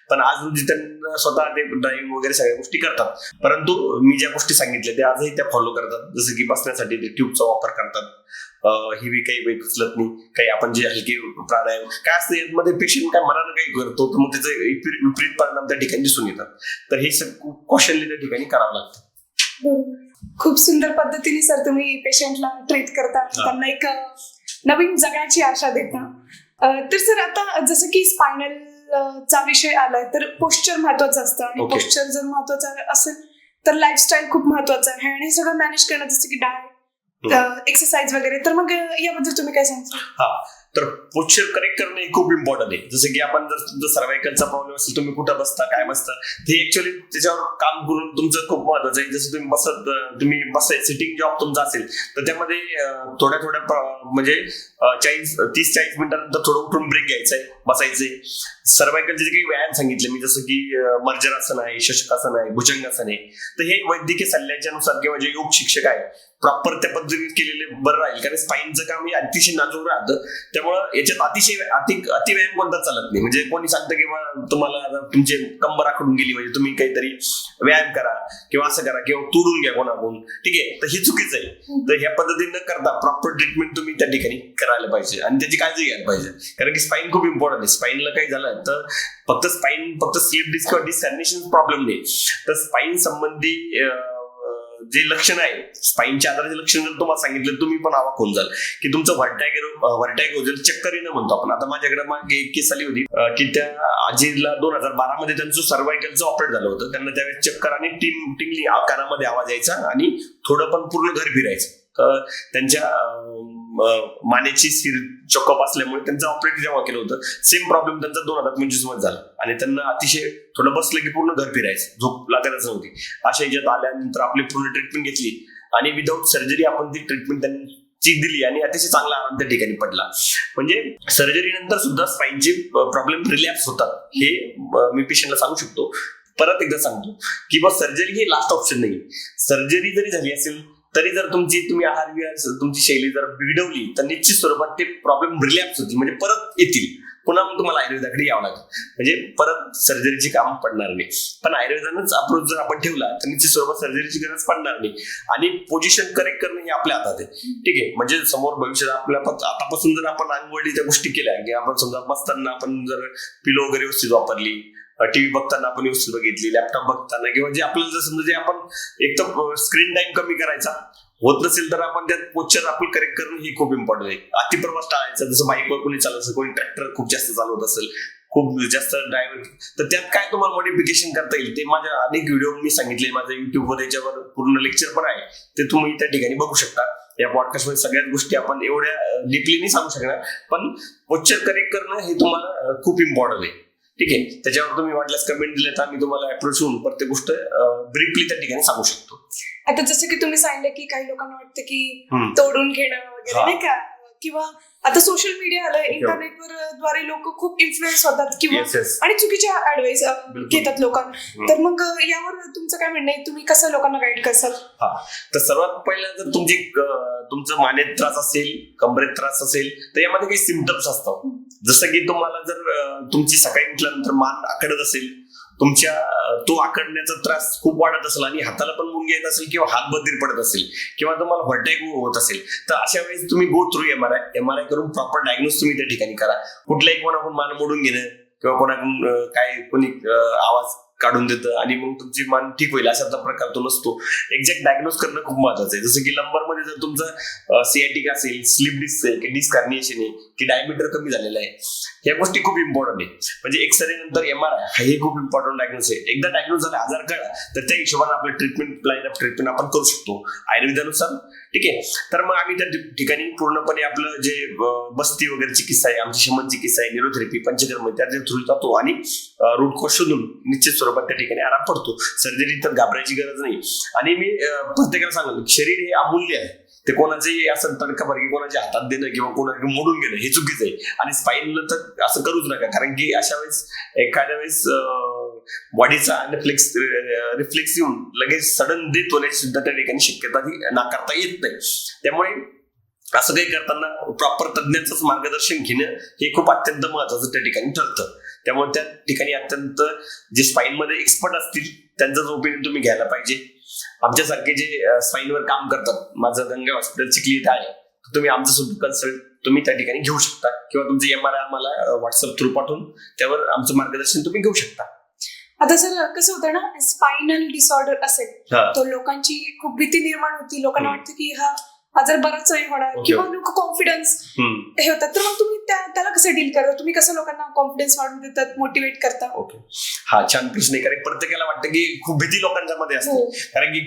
[SPEAKER 2] पण आज म्हणजे त्यांना स्वतः ते ड्रायव्हिंग वगैरे सगळ्या गोष्टी करतात. परंतु मी ज्या गोष्टी सांगितल्या त्या आजही त्या फॉलो करतात. जसं की बसण्यासाठी ते ट्यूबचा वापर करतात, हिवी काही वेट उचलत नाही, काही आपण जे हलके प्राणायाम काय असतं यामध्ये पेशंट काय मनानं काही करतो तर मग त्याचे विपरीत परिणाम त्या ठिकाणी दिसून येतात. तर हे सगळं कौशल्य त्या ठिकाणी करावं लागतं.
[SPEAKER 1] खूप सुंदर पद्धतीने सर तुम्ही पेशंटला ट्रीट करता, त्यांना एक नवीन जगण्याची आशा देतं. तर सर आता जसं की स्पायनल चा विषय आलाय तर पोस्चर महत्वाचं असतं आणि
[SPEAKER 2] Okay.
[SPEAKER 1] पोस्चर जर महत्वाचं असेल तर लाईफस्टाईल खूप महत्वाचं आहे आणि हे सगळं मॅनेज करणं जसं की डाएट एक्सरसाइज वगैरे. तर मग याबद्दल तुम्ही काय सांगता?
[SPEAKER 2] हा, तर पोस्चर करेक्ट करणं हे खूप इम्पॉर्टंट आहे. जसं की आपण जर तुमचा सर्वायकलचा प्रॉब्लेम असेल, तुम्ही कुठं बसता, काय बसता, ते ऍक्च्युअली त्याच्यावर काम करून तुमचं खूप महत्वाचं आहे. जसं तुम्ही बसाय सिटिंग जॉब तुमचा असेल तर त्यामध्ये थोड्या म्हणजे 30-40 मिनिटांनंतर थोडं उठून ब्रेक घ्यायचा आहे, बसायचंय. सर्वायकलचे जे काही व्यायाम सांगितले मी, जसं की मर्जरासन आहे, शशकासन आहे, भुजंगासन आहे, तर हे वैद्यकीय सल्ल्याच्या नुसार किंवा जे योग शिक्षक आहे प्रॉपर त्या पद्धतीने केलेले बरं राहील. कारण स्पाईनचं काम हे अतिशय नाजूक राहतं, त्यामुळं याच्यात अति व्यायाम कोणता चालत नाही. म्हणजे कोणी सांगतं की तुम्हाला तुमचे कंबर आखडून गेली म्हणजे तुम्ही काहीतरी व्यायाम करा किंवा असं करा किंवा तुडून घ्या कोणाकडून, ठीक आहे, तर हे चुकीचं आहे. तर ह्या पद्धतीने न करता प्रॉपर ट्रीटमेंट तुम्ही त्या ठिकाणी करायला पाहिजे आणि त्याची काळजी घ्यायला पाहिजे. कारण की स्पाईन खूप इम्पॉर्टंट आहे. स्पाईनला काही झालं तर फक्त स्लीप डिस्क किंवा डिसकर्नेशन प्रॉब्लेम नाही, तर स्पाईन संबंधी जे लक्षण आहे, स्पाईनच्या आधाराचे लक्षण जर तुम्हाला सांगितलं तुम्ही पण अवाक होऊन जाल की तुमचं व्हर्टायगो जर चक्कर येणं म्हणतो आपण. आता माझ्याकडे मागे एक केस आली होती की त्या आजीला 2012 मध्ये त्यांचं सर्वायकलचं ऑपरेट झालं होतं. त्यांना त्यावेळेस चक्कर आणि टिंगली कानामध्ये आवाज यायचा आणि थोडं पण पूर्ण घर फिरायचं. तर त्यांच्या मानेची सिर चॉकअप असल्यामुळे त्यांचं ऑपरेट जेव्हा केलं होतं सेम प्रॉब्लेम त्यांचा 2025 मध्ये झाला आणि त्यांना अतिशय थोडं बसलं की पूर्ण घर फिरायचं, झोप लागतच नव्हती. अशा याच्यात आल्यानंतर आपली पूर्ण ट्रीटमेंट घेतली आणि विदाऊट सर्जरी आपण ती ट्रीटमेंट त्यांची दिली आणि अतिशय चांगला आराम त्या ठिकाणी पडला. म्हणजे सर्जरी नंतर सुद्धा स्पाईनचे प्रॉब्लेम रिलॅप्स होतात हे मी पेशंटला सांगू शकतो. परत एकदा सांगतो की बस सर्जरी ही लास्ट ऑप्शन नाही. सर्जरी जरी झाली असेल तरी जर तुम्ही आहार विहार तुमची शैली जर बिघडवली तर निश्चित स्वरूपात ते प्रॉब्लेम रिलॅप्स होतील, म्हणजे परत येतील. पुन्हा मग तुम्हाला आयुर्वेदाकडे यावं लागेल, म्हणजे परत सर्जरीची काम पडणार नाही. पण आयुर्वेदानंच अप्रोच जर आपण ठेवला तर निश्चित स्वरूपात सर्जरीची गरज पडणार नाही. आणि पोझिशन करेक्ट करणं हे आपल्या हातात आहे, ठीक आहे. म्हणजे समोर भविष्यात आपल्या आतापासून जर आपण अंगवळी त्या गोष्टी केल्या की आपण समजा बसताना आपण जर पिलो वगैरे व्यवस्थित वापरली, टीव्ही बघताना आपण व्यवस्थित बघितली, लॅपटॉप बघताना किंवा जे आपल्याला जर समजा जे आपण एक तर स्क्रीन टाइम कमी करायचा होत नसेल तर आपण त्यात पोस्चर आपण करेक्ट करणं ही खूप इम्पॉर्टंट आहे. अतिप्रवास टाळायचा, जसं बाईकवर कोणी चालवतं, कोणी ट्रॅक्टर खूप जास्त चालवत असेल, खूप जास्त ड्रायव्हर, तर त्यात काय तुम्हाला मॉडिफिकेशन करता येईल ते माझ्या अनेक व्हिडिओ मी सांगितले. माझ्या युट्यूबवर याच्यावर पूर्ण लेक्चर पण आहे, ते तुम्ही त्या ठिकाणी बघू शकता. या पॉडकास्टमध्ये सगळ्याच गोष्टी आपण एवढ्या डीपली नाही सांगू शकणार, पण पोस्चर करेक्ट करणं हे तुम्हाला खूप इम्पॉर्टंट आहे, ठीक आहे. त्याच्यावर तुम्ही वाटल्यास कमेंट दिले तर आम्ही तुम्हाला अप्रोच होऊन प्रत्येक गोष्ट ब्रीफली त्या ठिकाणी सांगू शकतो.
[SPEAKER 1] आता जसं की तुम्ही सांगितलं की काही लोकांना वाटतं की तोडून घेणं वगैरे नाही का, किंवा आता सोशल मीडिया आलं, इंटरनेटवर द्वारे लोक खूप इन्फ्लुएन्स होतात किंवा आणि चुकीच्या ऍडवाइस घेतात लोकांना. तर मग यावर तुमचं काय म्हणणं आहे, तुम्ही कसं लोकांना गाईड करसाल?
[SPEAKER 2] हा, तर सर्वात पहिला जर तुमचं मानेत त्रास असेल, कमरेत त्रास असेल तर यामध्ये काही सिम्पटम्स असतात. जसं की तुम्हाला जर तुमची सकाळी उठल्यानंतर मान आखडत असेल, तुमच्या तो आकडण्याचा त्रास खूप वाढत असेल आणि हाताला पण मुंग्या येत असेल किंवा हात बधीर पडत असेल किंवा तुम्हाला व्हर्टायगो होत असेल, तर अशा वेळेस तुम्ही गो थ्रू एमआरआय करून प्रॉपर डायग्नोस तुम्ही त्या ठिकाणी करा. कुठल्याही कोणाकडून मान मोडून घेणं किंवा कोणाकडून कोणी आवाज काढून देतं आणि मग तुमची मान ठीक होईल अशातला प्रकार तो नसतो. एक्झॅक्ट डायग्नोस करणं खूप महत्वाचं आहे. जसं की लंबर मध्ये जर तुमचं सियाटिक असेल, स्लिप डिस्क आहे की डिस्क हर्निएशन आहे की डायमीटर कमी झालेलं आहे, ह्या गोष्टी खूप इम्पॉर्टंट आहे. म्हणजे एक्सरे नंतर एमआरआय हे खूप इम्पॉर्टंट डायग्नोस आहे. एकदा डायग्नोस झाला, आजार कळला तर त्या हिशोबाने आपलं प्लॅन ऑफ ट्रीटमेंट आपण करू शकतो आयुर्वेदानुसार, ठीक आहे. तर मग आम्ही त्या ठिकाणी पूर्णपणे आपलं जे बस्ती वगैरे चिकित्सा आहे, आमची शमन चिकित्सा आहे, न्यूरोथेरपी, पंचकर्म त्याच्या थ्रू जातो आणि रूट कॉज शोधून निश्चित स्वरूपात त्या ठिकाणी आराम पडतो. सर्जरी तर घाबरायची गरज नाही. आणि मी प्रत्येकाला सांगतो शरीर हे अमूल्य आहे, ते कोणाचंही असं तडकाफडकी कोणाच्या हातात देणं किंवा कोणाकडे मोडून घेणं हे चुकीचं आहे. आणि स्पाईनला तर असं करूच नका, कारण की अशा वेळेस एखाद्या वेळेस बॉडीचा रिफ्लेक्स येऊन लगेच सडन डेथ होण्याची सुद्धा त्या ठिकाणी शक्यता ही नाकारता येत नाही. त्यामुळे असं काही करताना प्रॉपर तज्ञांचंच मार्गदर्शन घेणं हे खूप अत्यंत महत्वाचं त्या ठिकाणी ठरतं. त्यामुळे त्या ठिकाणी अत्यंत जे स्पाईन मध्ये एक्सपर्ट असतील त्यांचाच ओपिनियन तुम्ही घ्यायला पाहिजे. आमच्यासारखे जे स्पाईनवर काम करतात, माझं गंगा हॉस्पिटल चिखली इथे आहे, तुम्ही आमचं सुद्धा कन्सल्ट तुम्ही त्या ठिकाणी घेऊ शकता किंवा तुमचे एमआरआय आम्हाला व्हॉट्सअप थ्रू पाठवून त्यावर आमचं मार्गदर्शन तुम्ही घेऊ शकता.
[SPEAKER 1] आता सर कसं होतं ना, स्पायनल डिसऑर्डर असेल तर लोकांची खूप भीती निर्माण होती. लोकांना वाटतं की हा आजार बराच नाही होणार किंवा लोक कॉन्फिडन्स हे होतात. तर मग तुम्ही त्याला कसं डील करता, तुम्ही कसं लोकांना कॉन्फिडन्स वाढवून देतात, मोटिवेट करता?
[SPEAKER 2] ओके, हा छान प्रश्न आहे. कारण प्रत्येकाला वाटतं की खूप भीती लोकांच्या मध्ये असते. कारण की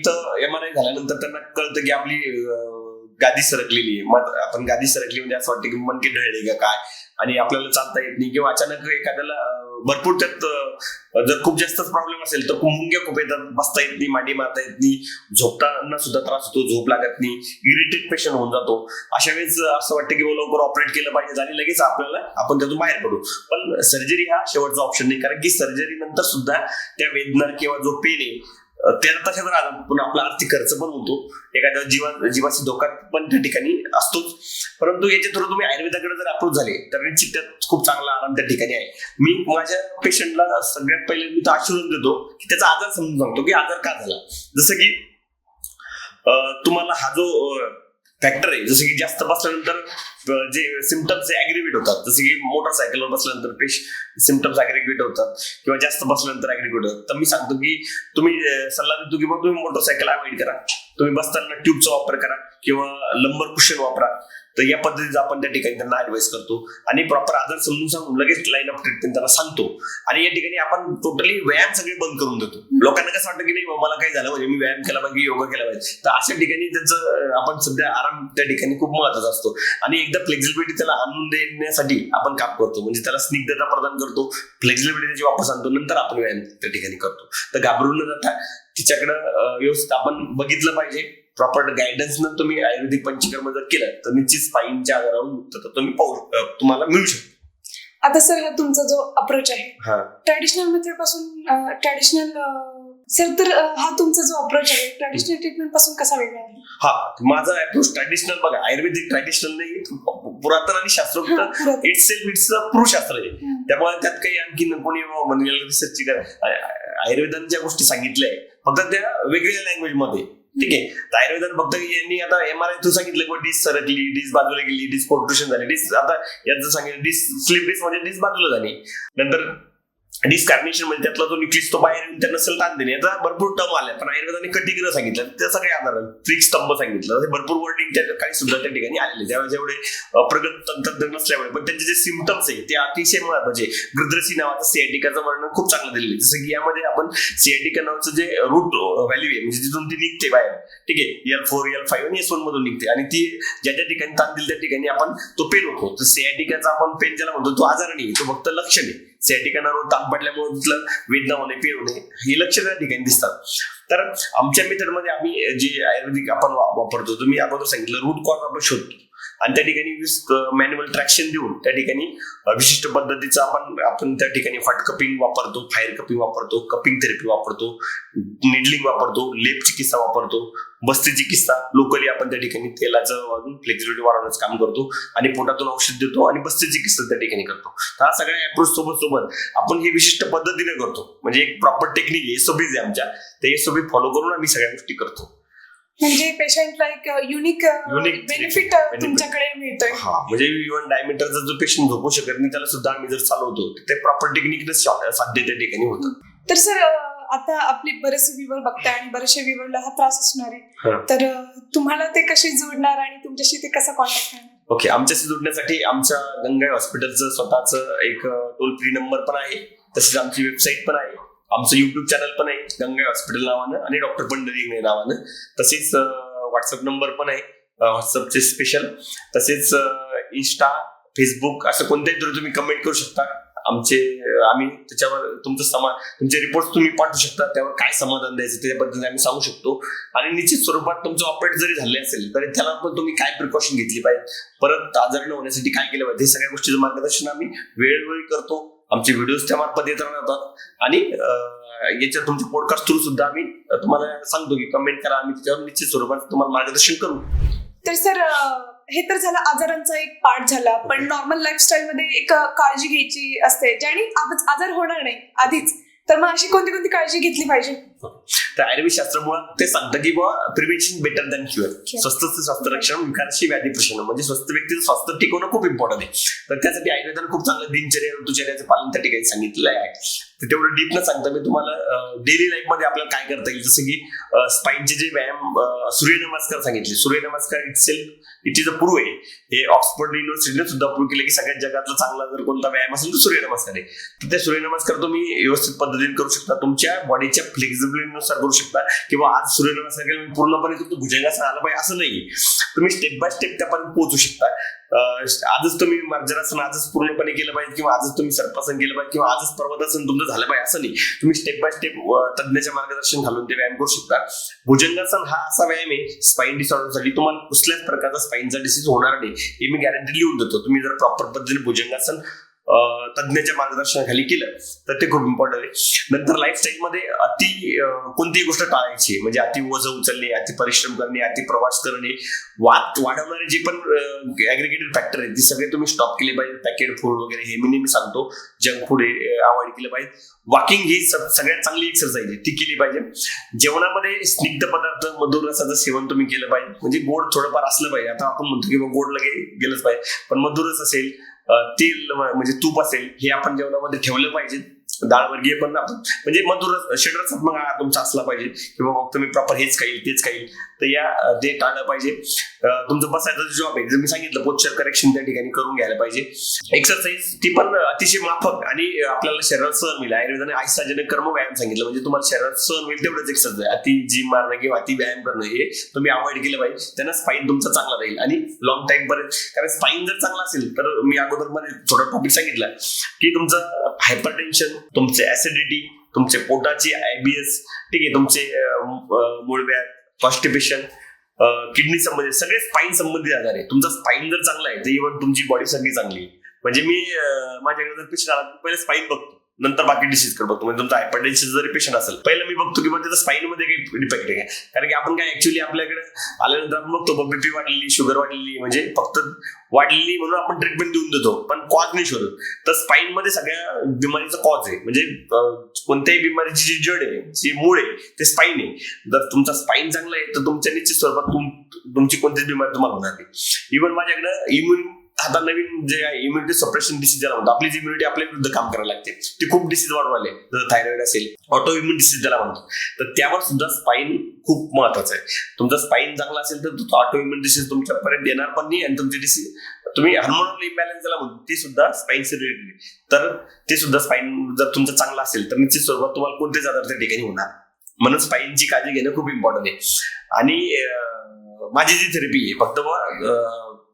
[SPEAKER 2] MRI झाल्यानंतर त्यांना कळतं की आपली गादी सरकलेली आहे. मग आपण गादी सरकली म्हणजे असं वाटतं की मनके ढळले का काय, आणि आपल्याला चालता येत नाही, किंवा अचानक एखाद्याला भरपूर त्यात जर खूप जास्तच प्रॉब्लेम असेल तर मुंग्या खूप येतात, बसता येत नाही, मांडी मारता येत नाही, झोपताना सुद्धा त्रास होतो, झोप लागत नाही, इरिटेट पेशंट होऊन जातो. अशा वेळेस असं वाटतं की लवकर ऑपरेट केलं पाहिजे आणि लगेच आपण त्यातून बाहेर पडू. पण सर्जरी हा शेवटचा ऑप्शन नाही, कारण की सर्जरी नंतर सुद्धा त्या वेदना किंवा जो पेन आहे त्याला तशाच राहतात, पण आपला आर्थिक खर्च पण होतो, एखाद्या जीवाची धोका पण त्या ठिकाणी असतोच. परंतु याच्या थ्रू तुम्ही आयुर्वेदाकडे जर अप्रोच झाले तर निश्चित त्यात खूप चांगला आराम त्या ठिकाणी आहे. मी माझ्या पेशंटला सगळ्यात पहिले मी तर आश्वासन देतो की त्याचा आजार समजून सांगतो की आजार का झाला. जसं की तुम्हाला हा जो फॅक्टर आहे, जसं की जास्त बसल्यानंतर जे सिम्पटम्स ऍग्रिवेट होतात, जसं की मोटरसायकलवर बसल्यानंतर सिम्पटम्स ऍग्रिवेट होतात किंवा जास्त बसल्यानंतर ऍग्रिवेट होतात, तर मी सांगतो की तुम्ही सल्ला देतो की मग तुम्ही मोटरसायकल अवॉइड करा, तुम्ही बसताना ट्यूबचा वापर करा किंवा लंबर कुशन वापरा. तर या पद्धतीचा आपण त्या ठिकाणी त्यांना ऍडवाइस करतो आणि प्रॉपर आजार समजून सांगून लगेच लाईन ऑफ ट्रीटमेंट त्यांना सांगतो. आणि या ठिकाणी आपण टोटली व्यायाम सगळे बंद करून देतो. लोकांना कसं वाटतं की नाही मला काही झालं म्हणजे मी व्यायाम केला पाहिजे, योगा केला पाहिजे, तर अशा ठिकाणी त्याचं आपण सध्या आराम त्या ठिकाणी खूप महत्वाचा असतो. आणि एकदा फ्लेक्झिबिलिटी त्याला आणून देण्यासाठी आपण काम करतो, म्हणजे त्याला स्निग्धता प्रदान करतो, फ्लेक्झिबिलिटी त्याची वापस आणतो, नंतर आपण व्यायाम त्या ठिकाणी करतो. तर घाबरून न जाता तिच्याकडं व्यवस्थित आपण बघितलं पाहिजे. प्रॉपर गायडन्स न तुम्ही आयुर्वेदिक पंचकर्म जर केलं तर निश्चित स्पाईनच्या आजारावरून मुक्तता तुम्ही तुम्हाला मिळू शकतो.
[SPEAKER 1] आता सर हा तुमचा जो अप्रोच आहे ट्रॅडिशनल मेथड पासून तर हा तुमचा जो अप्रोच आहे ट्रॅडिशनल ट्रीटमेंट पासून कसा वेगळा आहे?
[SPEAKER 2] हा, माझा अप्रोच ट्रॅडिशनल बघा, आयुर्वेदिक ट्रॅडिशनल नाही, पुरातन आणि शास्त्रोक्त इट्स पुरुषशास्त्र आहे. त्यामुळे त्यात काही आणखी कोणी म्हणजे रिसर्च आयुर्वेदाने ज्या गोष्टी सांगितल्या फक्त त्या वेगवेगळ्या लँग्वेज मध्ये, ठीक आहे. तर आयुर्वेदाने फक्त यांनी आता MRI थ्रू सांगितलं की डिस सरकली, डिस बाजूला गेली, डिस पोर्ट्रुशन झाली, डिस आता याचं सांगितलं डिस स्लिप डिस म्हणजे डिस बाजूला झाली, नंतर डिस्कार्नेशन म्हणजे त्यातला जो न्यूक्लियस तो बाहेर येऊन त्यांना सेल ताण देणे, याचा भरपूर टर्म आल्या. पण आयुर्वेदाने कटिग्रह सांगितलं, त्या सगळे आधार ट्रिक स्तंभ सांगितलं, भरपूर वर्डिंग त्या काही सुद्धा त्या ठिकाणी आलेले. त्यावेळेस एवढे प्रगत तंत्रज्ञान नसल्यामुळे पण त्यांचे जे सिम्पटम्स आहे ते अतिशय महत्वाचे. गृद्रसी नावाचं सियाटिकाचं वर्णन खूप चांगलं दिलेलं आहे. जसं की यामध्ये आपण सियाटिका नावाचं जे रूट व्हॅल्यू आहे म्हणजे तिथून ती निघते बाहेर, ठीक आहे, L4 L5 आणि S1 मधून निघते, आणि ती ज्या ज्या ठिकाणी ताण दिली त्या ठिकाणी आपण तो पेन होतो. तर सियाटिकाचा आपण पेन ज्याला म्हणतो तो आजार नाही, तो फक्त लक्षण आहे. सियाटिका नर्व ताण पडल्यामुळे तिथलं वेदना होणे, पेन होणे ही लक्षणं त्या ठिकाणी दिसतात. तर आमच्या मेथडमध्ये आम्ही जे आयुर्वेदिक आपण वापरतो, तुम्ही अगोदर सांगितलं रूट कॉज आपण शोधतो आणि त्या ठिकाणी मॅन्युअल ट्रॅक्शन देऊन त्या ठिकाणी विशिष्ट पद्धतीचं आपण त्या ठिकाणी हॉट कपिंग वापरतो, फायर कपिंग वापरतो, कपिंग थेरपी वापरतो, निडलिंग वापरतो, लेप चिकित्सा वापरतो, बस्ती चिकित्सा लोकली आपण त्या ठिकाणी तेलाचं वाढून फ्लेक्झिबिलिटी वाढवण्याचं काम करतो आणि पोटातून औषध देतो आणि बस्ती चिकित्सा त्या ठिकाणी करतो. तर हा सगळ्या अप्रोच सोबत आपण हे विशिष्ट पद्धतीने करतो, म्हणजे एक प्रॉपर टेक्निक SOPs आहे आमच्या, त्या SOP फॉलो करून आम्ही सगळ्या गोष्टी करतो.
[SPEAKER 1] म्हणजे पेशंटला एक युनिक बेनिफिट तुमच्याकडे मिळतोय.
[SPEAKER 2] हा, म्हणजे इव्हन डायमीटरचा जो पेशंट झोपू शकत नाही त्याला सुद्धा आम्ही जर चालवतो ते प्रॉपर टेक्निकने साध्य त्या ठिकाणी होतं.
[SPEAKER 1] तर सर आता आपले बरेचसे व्ह्यूअर बघताय आणि बरेचसे व्ह्यूअरला हा त्रास असणार आहे, तर तुम्हाला ते कसे जोडणार आणि तुमच्याशी ते कसा कॉन्टॅक्ट करणार?
[SPEAKER 2] ओके, आमच्याशी जोडण्यासाठी आमच्या गंगाई हॉस्पिटलचं स्वतःचं एक टोल फ्री नंबर पण आहे, तसेच आमची वेबसाईट पण आहे, आमचं युट्यूब चॅनल पण आहे गंगाई हॉस्पिटल नावानं आणि डॉक्टर पंढरी नावानं, तसेच व्हॉट्सअप नंबर पण आहे व्हॉट्सअपचे स्पेशल, तसेच इंस्टा, फेसबुक असं कोणत्याही थ्रू तुम्ही कमेंट करू शकता. आम्ही त्याच्यावर तुमचे रिपोर्ट तुम्ही पाठवू शकता, त्यावर काय समाधान द्यायचं त्याच्या पद्धतीने आम्ही सांगू शकतो. आणि निश्चित स्वरूपात तुमचं ऑपरेट जरी झाले असेल तरी त्याला पण तुम्ही काय प्रिकॉशन घेतली पाहिजे, परत आजार न होण्यासाठी काय केलं पाहिजे, हे सगळ्या गोष्टीचं मार्गदर्शन आम्ही वेळोवेळी करतो. आमचे व्हिडिओज त्या मार्फत येत राहतात आणि याच्या तुमच्या पॉडकास्ट थ्रू सुद्धा आम्ही तुम्हाला सांगतो की कमेंट करा, आम्ही त्याच्यावर निश्चित स्वरूपात तुम्हाला मार्गदर्शन करू.
[SPEAKER 1] तर सर हे तर झालं आजारांचा एक पार्ट झाला, पण नॉर्मल लाईफस्टाईल मध्ये एक काळजी घ्यायची असते ज्याने आजार होणार नाही आधीच. तर मग अशी कोणती कोणती काळजी घेतली पाहिजे?
[SPEAKER 2] तर आयुर्वेद शास्त्र मुळात ते सांगतं की बाबा प्रिव्हेन्शन बेटर दॅन क्युअर. स्वस्त स्वास्थ्य रक्षण विकाराशी व्याधी प्रश्न, म्हणजे स्वस्थ व्यक्तीचं स्वास्थ्य टिकवणं खूप इम्पॉर्टंट आहे. तर त्यासाठी आयुर्वेदानं खूप चांगलं दिनचर्या ऋतुचर्याचं पालन त्या ठिकाणी सांगितलेलं आहे. तर तेवढं डीप न सांगता मी तुम्हाला डेली लाईफ मध्ये आपल्याला काय करता येईल, जसं की स्पाईनचे जे व्यायाम, सूर्यनमस्कार सांगितले. सूर्यनमस्कार इट इज अ प्रूव्ह आहे. हे ऑक्सफोर्ड युनिव्हर्सिटीने सुद्धा प्रूव्ह केलं की सगळ्यात जगातला चांगला जर कोणता व्यायाम असेल तर सूर्यनमस्कार आहे. तर ते सूर्यनमस्कार तुम्ही व्यवस्थित पद्धतीने करू शकता, तुमच्या बॉडीच्या फ्लेक्झिबिलिटीनुसार करू शकता. किंवा आज सूर्यनमस्कार केला मी पूर्णपणे तुमचं भुजंगासन आलं पाहिजे असं नाही. तुम्ही स्टेप बाय स्टेप त्यापर्यंत पोहोचू शकता. आजच तुम्ही मार्जरासन आजच पूर्णपणे केलं पाहिजे, किंवा आजच तुम्ही सर्पासन केलं पाहिजे, किंवा आजच पर्वतासन तुमचं झालं पाहिजे असं नाही. तुम्ही स्टेप बाय स्टेप तज्ञाच्या मार्गदर्शन घालून ते व्यायाम करू शकता. भुजंगासन हा असा व्यायाम आहे स्पाईन डिसऑर्डरसाठी, तुम्हाला कुठल्याच प्रकारचा स्पाईनचा डिसीज होणार नाही हे मी गॅरंटी लिहून देतो. तुम्ही जर प्रॉपर पद्धतीने भुजंगासन तज्ञाच्या मार्गदर्शनाखाली केलं तर ते खूप इम्पॉर्टंट आहे. नंतर लाईफस्टाईल मध्ये कोणतीही गोष्ट टाळायची, म्हणजे अति वजन उचलणे, अति परिश्रम करणे, अति प्रवास करणे, वाढवणारे जे पण ऍग्रिगेटेड फॅक्टर आहेत ते सगळे तुम्ही स्टॉप केले पाहिजे. पॅकेट फूड वगैरे हे मी नेहमी सांगतो, जंक फूड हे अवॉइड केलं पाहिजे. वॉकिंग ही सगळ्यात चांगली एक्सरसाइज आहे, ती केली पाहिजे. जेवणामध्ये स्निग्ध पदार्थ, मधुर रसाचं सेवन तुम्ही केलं पाहिजे, म्हणजे गोड थोडंफार असलं पाहिजे. आता आपण म्हणतो की गोड लगे गेलंच पाहिजे, पण मधुर रस असेल, तेल म्हणजे तूप असेल, हे आपण जेवणामध्ये ठेवलं पाहिजे. डाळवर्गीय पण आपण म्हणजे मधुर षड्रसात मग तुमचा असला पाहिजे, किंवा मग तुम्ही प्रॉपर हेच खाईल तेच खाईल, तर या ते टाळलं पाहिजे. तुमचं बसायचा जॉब आहे, जर मी सांगितलं पोस्चर करेक्शन त्या ठिकाणी करून घ्यायला पाहिजे. एक्सरसाइज ती पण अतिशय माफक आणि आपल्याला शरीरात सहन होईल. आयुर्वेदाने आयुष्यजनक कर्म व्यायाम सांगितलं, म्हणजे तुम्हाला शरीरात सहन होईल तेवढंच एक्सरसाइज. अति जिम मारणं किंवा अति व्यायाम करणं हे तुम्ही अवॉइड केलं पाहिजे. त्यांना स्पाईन तुमचा चांगला राहील आणि लॉंग टाइम पर्यंत. कारण स्पाईन जर चांगला असेल तर मी अगोदर मध्ये थोडा टॉपिक सांगितला की तुमचं हायपरटेन्शन, तुमचे ऍसिडिटी, तुमचे पोटाची IBS, ठीक आहे, तुमचे मूळव्याध, कॉन्स्टिपेशन, किडनी संबंधित सगळे स्पाईन संबंधित आजार आहे. तुमचा स्पाईन जर चांगला आहे तर इव्हन तुमची बॉडी सगळी चांगली. म्हणजे मी माझ्याकडे जर पेशंट आला पहिले स्पाईन बघतो, नंतर बाकी डिसीज कडे बघतो. म्हणजे तुमचा हायपरटेन्शन जरी पेशंट असेल पहिलं मी बघतो की मग त्याचा स्पाईन मध्ये काही डिफेक्ट आहे. कारण की आपण काय ऍक्च्युअली आपल्याकडे आल्यानंतर आपण बघतो बीपी वाढलेली, शुगर वाढलेली, म्हणजे फक्त वाढलेली म्हणून आपण ट्रीटमेंट देऊन देतो, पण कॉज नाही शोधत. तर स्पाईन मध्ये सगळ्या बिमारीचा कॉज आहे, म्हणजे कोणत्याही बिमारीची जी जड आहे, जी मूळ आहे, ते स्पाईन आहे. जर तुमचा स्पाईन चांगला आहे तर तुमच्या निश्चित स्वरूपात तुमची कोणतीच बिमारी तुम्हाला होणार नाही. इव्हन माझ्याकडे आता नवीन जे आहे इम्युनिटी सप्रेशन डिसीज ज्याला म्हणतो, आपली जी इम्युनिटी आपल्या विरुद्ध काम करायला लागते, ती खूप डिसीज वाढवायला, जर थायरॉइड असेल, ऑटो इम्युन डिसीज ज्याला म्हणतो, तर त्यावर सुद्धा स्पाईन खूप महत्वाचं आहे. तुमचा स्पाईन चांगला असेल तर ऑटो इम्युन डिसीज तुमच्यापर्यंत येणार पण नाही, आणि तुमची डिसीज तुम्ही हार्मोनल इम्बॅलन्स ज्याला म्हणतो ती सुद्धा स्पाईन से रिलेटेड. तर ते सुद्धा स्पाईन जर तुमचं चांगलं असेल तर निश्चित स्वरूपात तुम्हाला कोणतेच आजार त्या ठिकाणी होणार. म्हणून स्पाईनची काळजी घेणं खूप इम्पॉर्टंट आहे. आणि माझी जी थेरपी आहे फक्त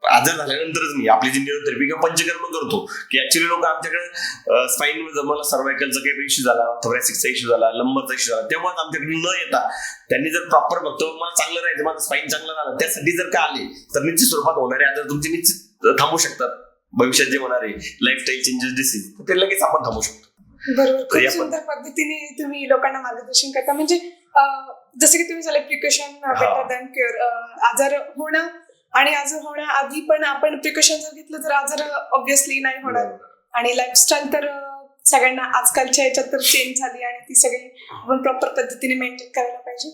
[SPEAKER 2] आजार झाल्यानंतरच मी आपली जी न्यूरोथेरपी किंवा पंचकर्म करतो, की ऍक्च्युली लोक आमच्याकडे स्पाईन मला सर्वायकलचा काही इश्यू झाला, थोरॅसिकचा इश्यू झाला, लंबरचा इश्यू झाला, तेव्हा आमच्याकडे न येता त्यांनी जर प्रॉपर बघतो मला चांगलं राहायचं, माझं स्पाईन चांगलं झालं, त्यासाठी जर का आले तर निश्चित स्वरूपात होणारे आजार तुमचे निश्चित थांबू शकतात. भविष्यात जे होणारे लाईफस्टाईल चेंजेस डिसीज ते लगेच आपण थांबू शकतो.
[SPEAKER 1] बरोबर, खूप सुंदर पद्धतीने तुम्ही लोकांना मार्गदर्शन करता. म्हणजे जसं की तुम्ही झालं प्रिकॉशन बेटर दॅन क्युअर. आजार होणं आणि आजार होण्याआधी पण आपण प्रिकॉशन जर घेतलं तर आजार ऑब्व्हियसली नाही होणार. आणि लाईफस्टाईल तर सगळ्यांना आजकालच्या याच्यात तर चेंज झाली आणि ती सगळी आपण प्रॉपर पद्धतीने मेंटेन करायला पाहिजे.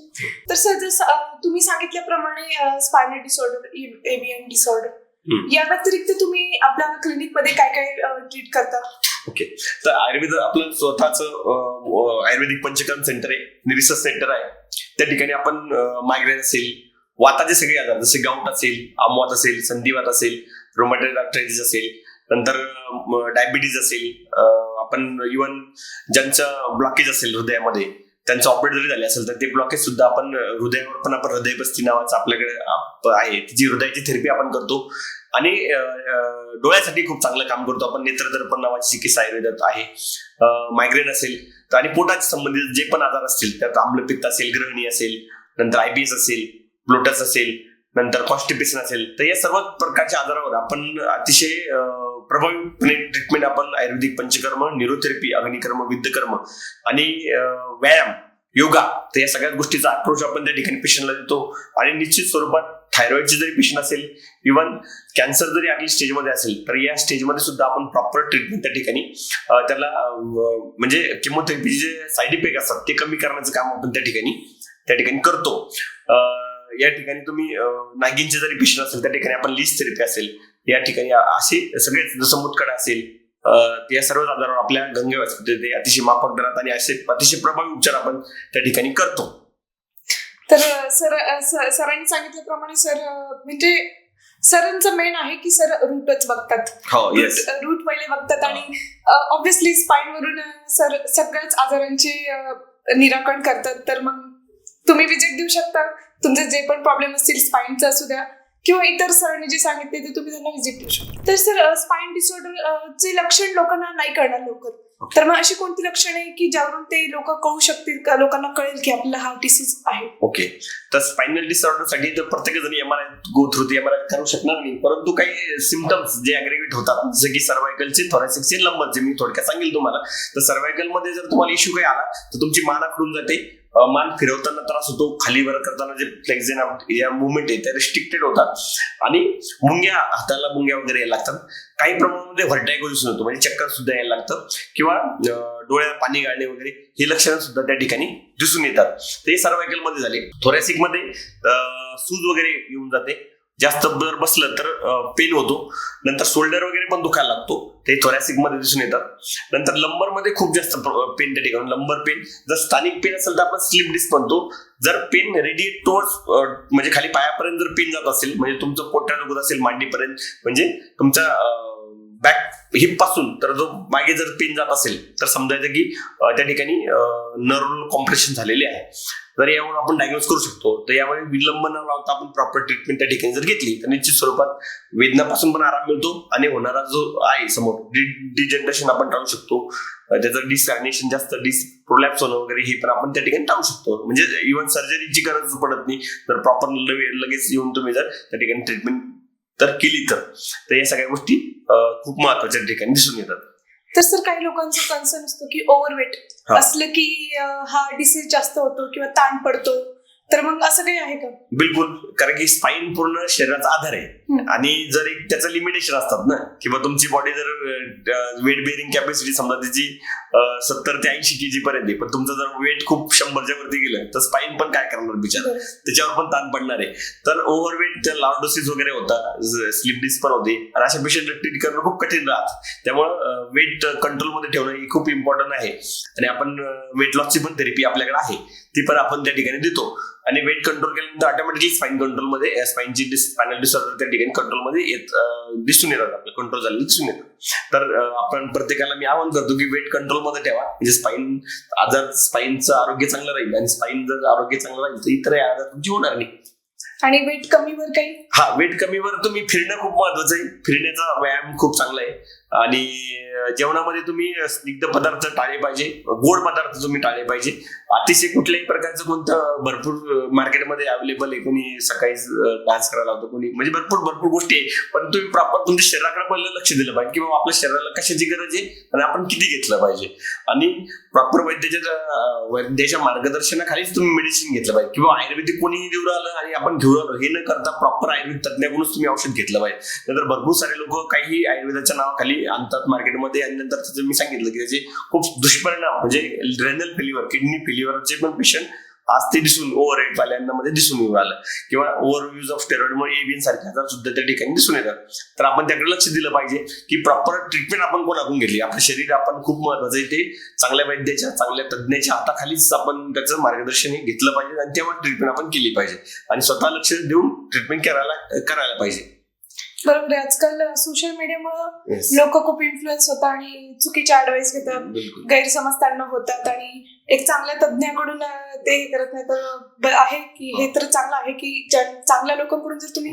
[SPEAKER 1] तर सर जसं तुम्ही सांगितल्याप्रमाणे स्पायनल डिसऑर्डर, AVN डिसऑर्डर, या व्यतिरिक्त तुम्ही आपल्या क्लिनिक मध्ये काय काय ट्रीट करता?
[SPEAKER 2] ओके, तर आयुर्वेद आपलं स्वतःच आयुर्वेदिक पंचकर्म सेंटर आहे, रिसर्च सेंटर आहे. त्या ठिकाणी आपण मायग्रेन असेल, वाताचे सगळे आजार जसे गाऊट असेल, आमवात असेल, संधिवात असेल, रोमॅटॉइड आर्थरायटिस असेल, नंतर डायबिटीज असेल, आपण इव्हन ज्यांचं ब्लॉकेज असेल हृदयामध्ये त्यांचं ऑपरेट जरी झाले असेल तर ते ब्लॉकेज सुद्धा आपण हृदयावर पण आपण हृदयबस्ती नावाचं आपल्याकडे आहे, जी हृदयाची थेरपी आपण करतो. आणि डोळ्यासाठी खूप चांगलं काम करतो आपण, नेत्रदर्पण नावाची चिकित्सा आयुर्वेदात आहे. मायग्रेन असेल तर आणि पोटाच्या संबंधित जे पण आजार असतील, त्यात आम्लपित्त असेल, ग्रहणी असेल, नंतर IBS असेल, ब्लोटस असेल, नंतर कॉन्स्टिपेशन असेल, तर या सर्व प्रकारच्या आजारावर आपण अतिशय प्रभावीपणे ट्रीटमेंट आपण आयुर्वेदिक पंचकर्म, न्यूरोथेरपी, अग्निकर्म, विद्यकर्म आणि व्यायाम, योगा, तर या सगळ्या गोष्टीचा अप्रोच आपण त्या ठिकाणी पेशंटला देतो. आणि निश्चित स्वरूपात थायरॉइडचे जरी पेशंट असेल, इव्हन कॅन्सर जरी आपली स्टेजमध्ये असेल, तर या स्टेजमध्ये सुद्धा आपण प्रॉपर ट्रीटमेंट त्या ठिकाणी त्याला म्हणजे किमोथेरपीचे जे साईड इफेक्ट असतात ते कमी करण्याचं काम आपण त्या ठिकाणी करतो. या ठिकाणी तुम्ही नागिनचे जरी पेशंट असेल त्या ठिकाणी आपण लीच थेरपी असेल, या ठिकाणी असे सगळे जसं मुतखडा असेल, या सर्व आजारावर आपल्या गंगे हॉस्पिटल अतिशय माफक दरात आणि अतिशय प्रभावी उपचार आपण त्या ठिकाणी करतो.
[SPEAKER 1] तर सरांनी सांगितल्याप्रमाणे सर म्हणजे सरांचं मेन आहे की सर रूटच बघतात, रूट पहिले बघतात आणि ऑब्व्हियसली स्पाइन वरून सर सगळ्याच आजारांचे निराकरण करतात. तर मग तुम्ही विजिट देऊ शकता, तुमचे जे पण प्रॉब्लेम असतील स्पाइनचा असू द्या किंवा इतर सरांनी जे सांगितले ते तुम्ही त्यांना विजिट देऊ शकता. तर सर स्पाइन डिसऑर्डर चे लक्षण लोकांना नाही कळणार लवकर, तर मग अशी कोणती लक्षणं आहे की ज्यावरून ते लोक कळू शकतील, लोकांना कळेल की आपल्याला हा डिसीज आहे?
[SPEAKER 2] ओके, तर स्पाइनल डिसऑर्डर साठी तर प्रत्येक जण एमआरआय गो थ्रू एमआरआय करू शकणार नाही, परंतु काही सिम्पटम्स जे अग्रिगेट होतात जसे की सर्वायकलचे, थोरॅसिकचे, लंबरचे मी थोडक्यात सांगेल तुम्हाला. तर सर्वायकल मध्ये जर तुम्हाला इश्यू काही आला तर तुमची मान आखडून जाते, मान फिरवताना त्रास होतो, खाली वर करताना जे फ्लेक्झन या मुवमेंट आहे त्या रिस्ट्रिक्टेड होतात आणि मुंग्या, हाताला मुंग्या वगैरे यायला लागतात. काही प्रमाणामध्ये व्हर्टायगो दिसून होतो, म्हणजे चक्कर सुद्धा यायला लागतं किंवा डोळ्यात पाणी गाळणे वगैरे ही लक्षणं सुद्धा त्या ठिकाणी दिसून येतात. ते सर्वायकल मध्ये झाले. थोरॅसिक मध्ये सूज वगैरे येऊन जाते, जास्त जर बसलं तर पेन होतो, नंतर शोल्डर वगैरे पण दुखायला लागतो, ते थोरॅसिक मध्ये दिसून येतात. नंतर लंबर मध्ये खूप जास्त पेन त्या ठिकाणी, लंबर पेन जर स्थानिक पेन असेल तर आपण स्लिप डिस्क म्हणतो. जर पेन रेडिएट टुवर्ड्स म्हणजे खाली पायापर्यंत जर पेन जात असेल, म्हणजे तुमचं पोटात दुखत असेल मांडीपर्यंत, म्हणजे तुमच्या बॅक हिप पासून तर जो मागे जर पेन जात असेल तर समजायचं की त्या ठिकाणी नर्व्ह कॉम्प्रेशन झालेले आहे. तर यावरून आपण डायग्नोज करू शकतो. तर यामुळे विलंब न लावता आपण प्रॉपर ट्रीटमेंट त्या ठिकाणी जर घेतली तर निश्चित स्वरूपात वेदनापासून पण आराम मिळतो आणि होणारा जो आहे समोर डिजनरेशन आपण टाळू शकतो, त्याचं डिसऑर्गनायझेशन जास्त प्रोलॅप्स होणं वगैरे हे पण आपण त्या ठिकाणी टाळू शकतो. म्हणजे इव्हन सर्जरीची गरज पडत नाही जर प्रॉपर लगेच येऊन तुम्ही जर त्या ठिकाणी ट्रीटमेंट तर केली तर या सगळ्या गोष्टी खूप महत्वाच्या ठिकाणी दिसून येतात.
[SPEAKER 1] तर सर काही लोकांचं कन्सर्न असतो की ओव्हरवेट असलं की हा डिसीज जास्त होतो किंवा ताण पडतो, तर मग असं काही आहे का?
[SPEAKER 2] बिलकुल, कारण की स्पाइन पूर्ण शरीराचा आधार आहे आणि जर एक त्याचं लिमिटेशन असतात ना, किंवा तुमची बॉडी जर वेट बेअरिंग कॅपॅसिटी समजा त्याची 70 ते 80 kg पर्यंत आहे, पण तुमचं जर वेट खूप 100च्या वरती गेलं तर स्पाइन पण काय करणार बिचारा, त्याच्यावर पण ताण पडणार आहे. तर ओव्हरवेट लॉर्डोसिस वगैरे होता, स्लिप डिस्क पण होते आणि अशा पेशंट ट्रीट करणं खूप कठीण राहत. त्यामुळं वेट कंट्रोलमध्ये ठेवणं ही खूप इम्पॉर्टंट आहे आणि आपण वेट लॉसची पण थेरपी आपल्याकडे आहे, ती पण आपण त्या ठिकाणी देतो. आणि वेट कंट्रोल केल्यानंतर ऑटोमॅटिकली स्पाइन कंट्रोलमध्ये स्पाइनची स्पाइनल डिसऑर्डर त्या ठिकाणी कंट्रोलमध्ये दिसून येतात, आपलं कंट्रोल झालेलं दिसून येतं. तर आपण प्रत्येकाला मी आवाहन करतो की वेट कंट्रोलमध्ये ठेवा, म्हणजे स्पाइनचं आरोग्य चांगलं राहील आणि स्पाइन जर आरोग्य चांगलं राहील तर इतर आजार तुमची होणार नाही.
[SPEAKER 1] आणि वेट कमीवर काही?
[SPEAKER 2] वेट कमीवर तुम्ही फिरणं खूप महत्वाचं आहे. फिरण्याचा व्यायाम खूप चांगला आहे आणि जेवणामध्ये तुम्ही स्निग्ध पदार्थ टाळले पाहिजे, गोड पदार्थ तुम्ही टाळले पाहिजे. अतिशय कुठल्याही प्रकारचं कोणतं भरपूर मार्केटमध्ये अवेलेबल आहे, कोणी सकाळी डान्स करायला लावतो, कोणी म्हणजे भरपूर गोष्टी आहे, पण तुम्ही प्रॉपर तुमच्या शरीराकडे पहिलं लक्ष दिलं पाहिजे किंवा आपल्या शरीराला कशाची गरज आहे आणि आपण किती घेतलं पाहिजे आणि प्रॉपर वैद्याच्या मार्गदर्शनाखालीच तुम्ही मेडिसिन घेतलं पाहिजे किंवा आयुर्वेदिक कोणीही देऊ राहिलं आणि आपण घेऊ राहिलो हे न करता प्रॉपर आयुर्वेद तज्ञाकडूनच तुम्ही औषध घेतलं पाहिजे. नंतर भरपूर सारे लोक काही आयुर्वेदाच्या नावाखाली आणतात मार्केटमध्ये आणि नंतर त्याचं मी सांगितलं की त्याचे खूप दुष्परिणाम म्हणजे रेनल फेल्युअर, किडनी फेल्युअरचे पण पेशंट आज ते दिसून ओव्हरवेट वाल्यांमध्ये दिसून येऊ आलं किंवा ओव्हर यूज ऑफ स्टेरॉइडमुळे एव्हियन सारखे आजार सुद्धा त्या ठिकाणी दिसून येतात. तर आपण त्याकडे लक्ष दिलं पाहिजे की प्रॉपर ट्रीटमेंट आपण कोणाकडून घेतली. आपलं शरीर आपण खूप महत्वाचं आहे, ते चांगल्या वैद्याच्या चांगल्या तज्ञाच्या हाताखालीच आपण त्याचं मार्गदर्शन घेतलं पाहिजे आणि तेव्हा ट्रीटमेंट आपण केली पाहिजे आणि स्वतः लक्ष देऊन ट्रीटमेंट करायला पाहिजे.
[SPEAKER 1] बरोबर आहे. आजकाल सोशल मीडियामुळे लोक खूप इन्फ्लुएन्स होतात आणि चुकीच्या ऍडवाइस घेतात, गैरसमज त्यांना होतात आणि एक चांगल्या तज्ञाकडून ते हे करत नाही. तर आहे की हे तर चांगलं आहे की चांगल्या लोकांकडून जर तुम्ही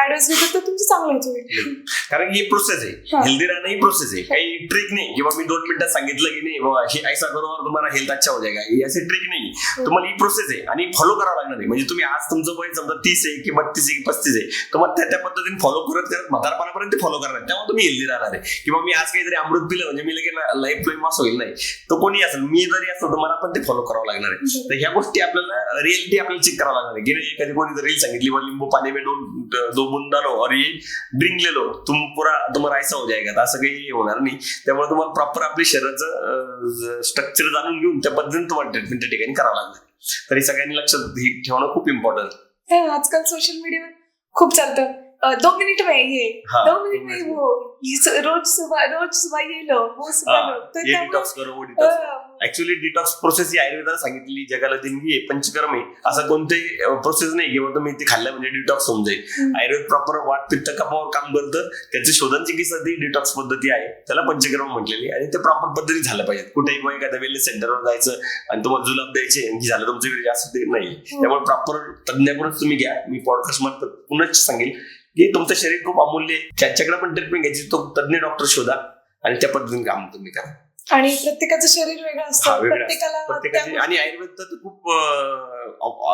[SPEAKER 1] ऍडवाइस घेतात तर तुमचं चांगलं होईल.
[SPEAKER 2] कारण ही प्रोसेस आहे, हेल्दी राहणं ही प्रोसेस आहे, काही ट्रिक नाही किंवा मी 2 मिनिटात सांगितलं की नाही बाबा हे ऐसा करोवर तुम्हाला हेल्थ अच्छा हो जाएगा, ही असे ट्रिक नाही. तुम्हाला ही प्रोसेस आहे आणि फॉलो करावं लागणार आहे. म्हणजे तुम्ही आज तुमचं वय समजा 30 आहे की 32 आहे की 35 आहे, तुम्हाला त्या पद्धतीने फॉलो करत म्हातारपणापर्यंत फॉलो करणार, तेव्हा तुम्ही हेल्दी राहणार आहे. किंवा मी आज काहीतरी अमृत पिलं म्हणजे मी लगेच लाईफ टाईम असं होईल नाही. तो कोणी असेल, मी जरी असतो तर मला तुम्हाला पण ते फॉलो करावं लागणार आहे. तर ह्या गोष्टी आपल्याला रिअलिटी आपल्याला चेक करावं लागणार आहे की नाही. एखादी कोणी रील सांगितली लिंबू पाणी में दो बूंदा लो और ये ड्रिंक ले लो तुम्हाला ऐसा हो जाएगा, असं काही होणार नाही. त्यामुळे तुम्हाला प्रॉपर आपल्या शरीराचं स्ट्रक्चर जाणून घेऊन त्या पद्धतीने तुम्हाला ट्रीटमेंट त्या ठिकाणी करावं लागणार. तरी सगळ्यांनी लक्षात ठेवणं खूखूप इम्पॉर्टंट.
[SPEAKER 1] आजकाल सोशल मीडियावर खूप चालतं 2 मिनिट में ये 2 मिनिट में वो रोज सुबह ये लो वो सुबह लो. तर
[SPEAKER 2] डिटॉक्स करो वो डिटॉक्स. ऍक्च्युअली डिटॉक्स प्रोसेस ही आयुर्वेदाला सांगितलेली जगाला देणगी आहे, पंचकर्म आहे. असं कोणतेही प्रोसेस नाही किंवा तुम्ही ते खाल्लं म्हणजे डिटॉक्स होऊन जाईल. आयुर्वेद प्रॉपर वात पित्त कफावर काम करतं. त्याची शोधन चिकित्सा ती डिटॉक्स पद्धती आहे, त्याला पंचकर्म म्हटलेली. आणि ते प्रॉपर पद्धती झालं पाहिजे. कुठेही मग एखाद्या वेलनेस सेंटरवर जायचं आणि तुम्हाला जुलाब द्यायचे की झालं तुमच्याकडे जास्त ते नाही. त्यामुळे प्रॉपर तज्ञाकडूनच तुम्ही घ्या. मी पॉडकास्ट मार्फत पुन्हा सांगेल की तुमचं शरीर खूप अमूल्य आहे, ज्याच्याकडे पण ट्रीटमेंट घ्यायची तो तज्ञ डॉक्टर शोधा आणि त्या पद्धतीने काम तुम्ही करा.
[SPEAKER 1] आणि प्रत्येकाचं शरीर वेगळं असतं
[SPEAKER 2] प्रत्येकाची. आणि आयुर्वेद तर खूप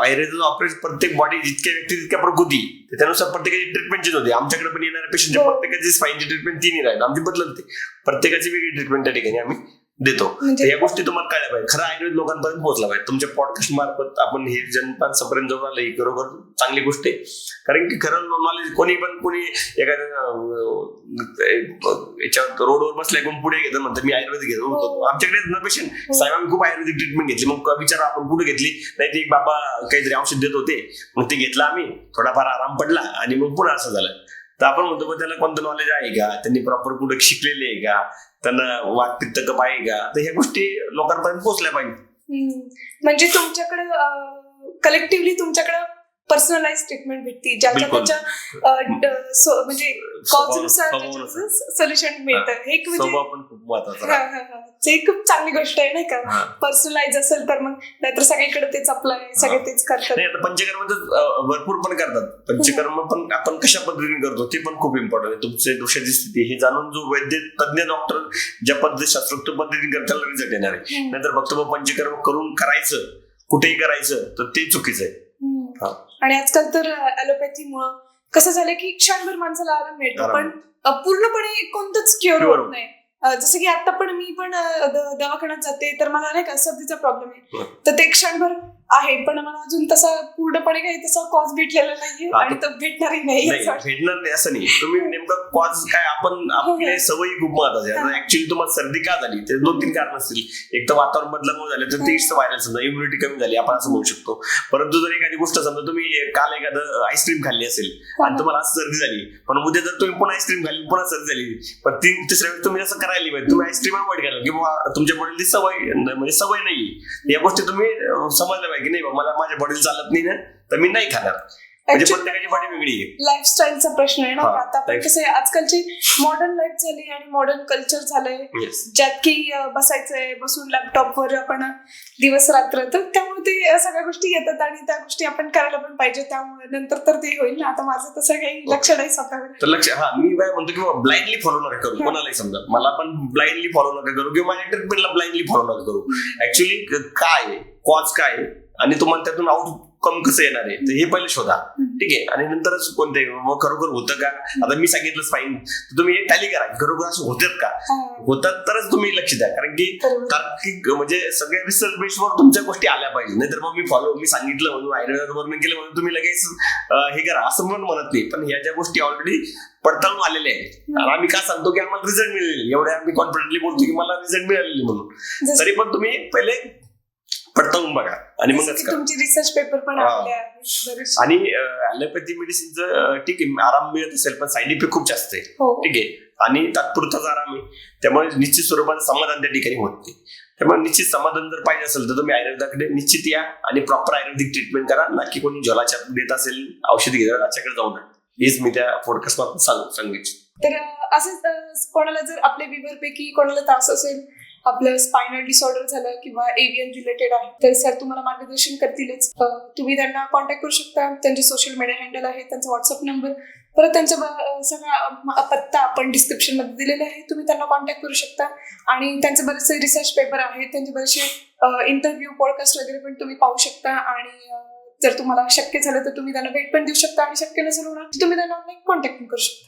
[SPEAKER 2] आयुर्वेदाचं ऑपरेशन प्रत्येक बॉडी जितक्या व्यक्ती तितक्या प्रकृती त्यानुसार प्रत्येकाची ट्रीटमेंट चेंज होते. आमच्याकडे पण येणाऱ्या पेशंटच्या प्रत्येकाची स्पाईनची ट्रीटमेंट ती नाही राहत, आमची बदलते. प्रत्येकाची वेगळी ट्रीटमेंट त्या ठिकाणी आम्ही देतो. या गोष्टी तुम्हाला कळल्या पाहिजे. खरं आयुर्वेद लोकांपर्यंत पोहोचला पाहिजे. तुमच्या पॉडकास्ट मार्फत आपण हे जनतांपर्यंत जवळ आलं ही खरोखर चांगली गोष्ट आहे. कारण की खरं नॉलेज कोणी एखाद्या याच्यावर रोडवर बसलाय कोण पुढे घेतं म्हणतं मी आयुर्वेदिक घेतो. आमच्याकडे पेशंट साहेब आम्ही खूप आयुर्वेदिक ट्रीटमेंट घेतली. मग विचारा आपण कुठे घेतली, नाही ते एक बाबा काहीतरी औषध देत होते, मग ते घेतलं आम्ही, थोडाफार आराम पडला आणि मग पुन्हा असं झालं. तर आपण म्हणतो त्याला कोणतं नॉलेज आहे का, त्यांनी प्रॉपर कुठे शिकलेले आहे का, त्यांना वात पित्त कफ आहे का, तर ह्या गोष्टी लोकांपर्यंत पोहोचल्या पाहिजे.
[SPEAKER 1] म्हणजे तुमच्याकडे कलेक्टिव्हली तुमच्याकडे पर्सनलाइज ट्रीटमेंट भेटते, ज्याच्या त्याच्या म्हणजे कॉजनुसार सोल्युशन मिळतं. हे खूप चांगली गोष्ट आहे नाही का. पर्सनलाइज असेल तर मग नाहीतर सगळीकडे तेच अप्लाय सगळे तेच करतात.
[SPEAKER 2] पंचकर्म भरपूर पण करतात. पंचकर्म पण आपण कशा पद्धतीने करतो ते पण खूप इम्पॉर्टंट आहे. तुमचे दोषाची स्थिती हे जाणून जो वैद्य तज्ञ डॉक्टर ज्या पद्धती शास्त्रोक्त पद्धतीने करतात त्याला रिझल्ट येणार आहे. नाहीतर फक्त पंचकर्म करून करायचं कुठेही करायचं तर ते चुकीचं आहे.
[SPEAKER 1] आणि आजकाल तर ॲलोपॅथीमुळं कसं झालं की क्षणभर माणसाला आराम मिळतो, पण पूर्णपणे कोणतंच क्युअर होत नाही. जसं की आता पण मी पण दवाखान्यात जाते तर मला नाही का सर्दीचा प्रॉब्लेम आहे, तर ते क्षणभर आहे, पण मला अजून तसा पूर्णपणे काही तसा कॉज भेटलेला नाहीये आणि तो भेटणारही नाही.
[SPEAKER 2] भेटणार नाही असं नाही. तुम्ही नेमकं कॉज काय, आपण आपले सवयी खूप महत्वाचे आहे. ऍक्च्युली तुम्हाला सर्दी का झाली ते 2-3 कारण असतील. एक तर वातावरण बदलामुळे झाले, तर ते व्हायरल समजा इम्युनिटी कमी झाली आपण असं म्हणू शकतो. परंतु जर एखादी गोष्ट समजा तुम्ही काल एखादं आईस्क्रीम खाल्ली असेल आणि तुम्हाला असं सर्दी झाली, पण उद्या जर तुम्ही पुन्हा आईस्क्रीम खाल्ली पुन्हा सर्दी झाली, पण 3-3 वेळेस तुम्ही असं करायला पाहिजे. तुम्ही आईस्क्रीम अवॉइड कराल किंवा तुमच्या बॉडीची सवय नाही. या गोष्टी तुम्ही समजल्या पाहिजे की नाही मला माझ्या बॉडीला चालत नाही ना तर मी नाही खाणार. म्हणजे प्रत्येकाची बॉडी वेगळी आहे.
[SPEAKER 1] लाईफस्टाईलचा प्रश्न आहे ना. आता आपण कसं आजकालची मॉडर्न लाईफ झाली आणि मॉडर्न कल्चर झालंय, ज्यात की बसायचंय, बसून लॅपटॉपवर आपण दिवस रात्र, तर त्यामुळे ते सगळ्या गोष्टी येतात आणि त्या गोष्टी आपण करायला पण पाहिजे. त्यामुळे नंतर तर ते होईल ना. आता माझं तसं काही लक्ष नाही स्वतःवर.
[SPEAKER 2] तर लक्ष मी काय म्हणतो किंवा ब्लाइंडली फॉलो नका करू कोणालाही. समजा मला पण ब्लाइंडली फॉलो नका करू किंवा माझ्या ट्रीटमेंटला ब्लाइंडली फॉलो नका करू. ऍक्च्युली काय कॉज काय आणि तुम्हाला त्यातून आउटकम कसं येणार आहे ते हे पहिले शोधा. ठीक आहे. आणि नंतरच कोणते मग खरोखर होतं का. आता मी सांगितलं फाईन, तर तुम्ही एक टॅली करा खरोखर असं होतात का, होतात तरच तुम्ही लक्ष द्या. कारण की तार्किक म्हणजे सगळ्या रिसर्च बेसवर तुमच्या गोष्टी आल्या पाहिजे. नाहीतर मग मी सांगितलं म्हणून आयुर्वेदात वर्णन केलं म्हणून तुम्ही लगेच हे करा असं म्हणत नाही. पण ह्या ज्या गोष्टी ऑलरेडी पडताळून आलेल्या आहेत आणि आम्ही काय सांगतो की आम्हाला रिझल्ट मिळाले, एवढे आम्ही कॉन्फिडेंटली बोलतो की मला रिझल्ट मिळालेली म्हणून. तरी पण तुम्ही पहिले पडताळून बघा आणि मग
[SPEAKER 1] तुमची रिसर्च पेपर पण आलेले आहेत.
[SPEAKER 2] आणि ॲलोपॅथी मेडिसिनचं ठीक आहे आराम मिळत असेल पण साईड इफेक्ट खूप जास्त आहे. ठीक आहे. आणि तात्पुरताच आराम आहे, त्यामुळे निश्चित स्वरूपाचं समाधान त्या ठिकाणी होत नाही. त्यामुळे निश्चित समाधान जर पाहिजे असेल तर तुम्ही आयुर्वेदाकडे निश्चित या आणि प्रॉपर आयुर्वेदिक ट्रीटमेंट करा. ना की कोणी ज्वलाच्या देत असेल औषधी घेतात त्याच्याकडे जाऊ नका. हेच मी त्या पॉडकास्ट मध्ये सांगितलं.
[SPEAKER 1] तर असंच कोणाला जर आपल्या विवर पैकी कोणाला त्रास असेल, आपलं स्पायनल डिसऑर्डर झालं किंवा एव्हीएन रिलेटेड आहे, तर सर तुम्हाला मार्गदर्शन करतीलच. तुम्ही त्यांना कॉन्टॅक्ट करू शकता. त्यांचे सोशल मीडिया हँडल आहे, त्यांचा व्हॉट्सअप नंबर, परत त्यांचा सगळा पत्ता आपण डिस्क्रिप्शन मध्ये दिलेला आहे. तुम्ही त्यांना कॉन्टॅक्ट करू शकता. आणि त्यांचे बरेचसे रिसर्च पेपर आहेत, त्यांचे बरेचसे इंटरव्ह्यू पॉडकास्ट वगैरे पण तुम्ही पाहू शकता. आणि जर तुम्हाला शक्य झालं तर तुम्ही त्यांना भेट पण देऊ शकता आणि शक्य नसेल होणार तुम्ही त्यांना ऑनलाईन कॉन्टॅक्ट पण करू शकता.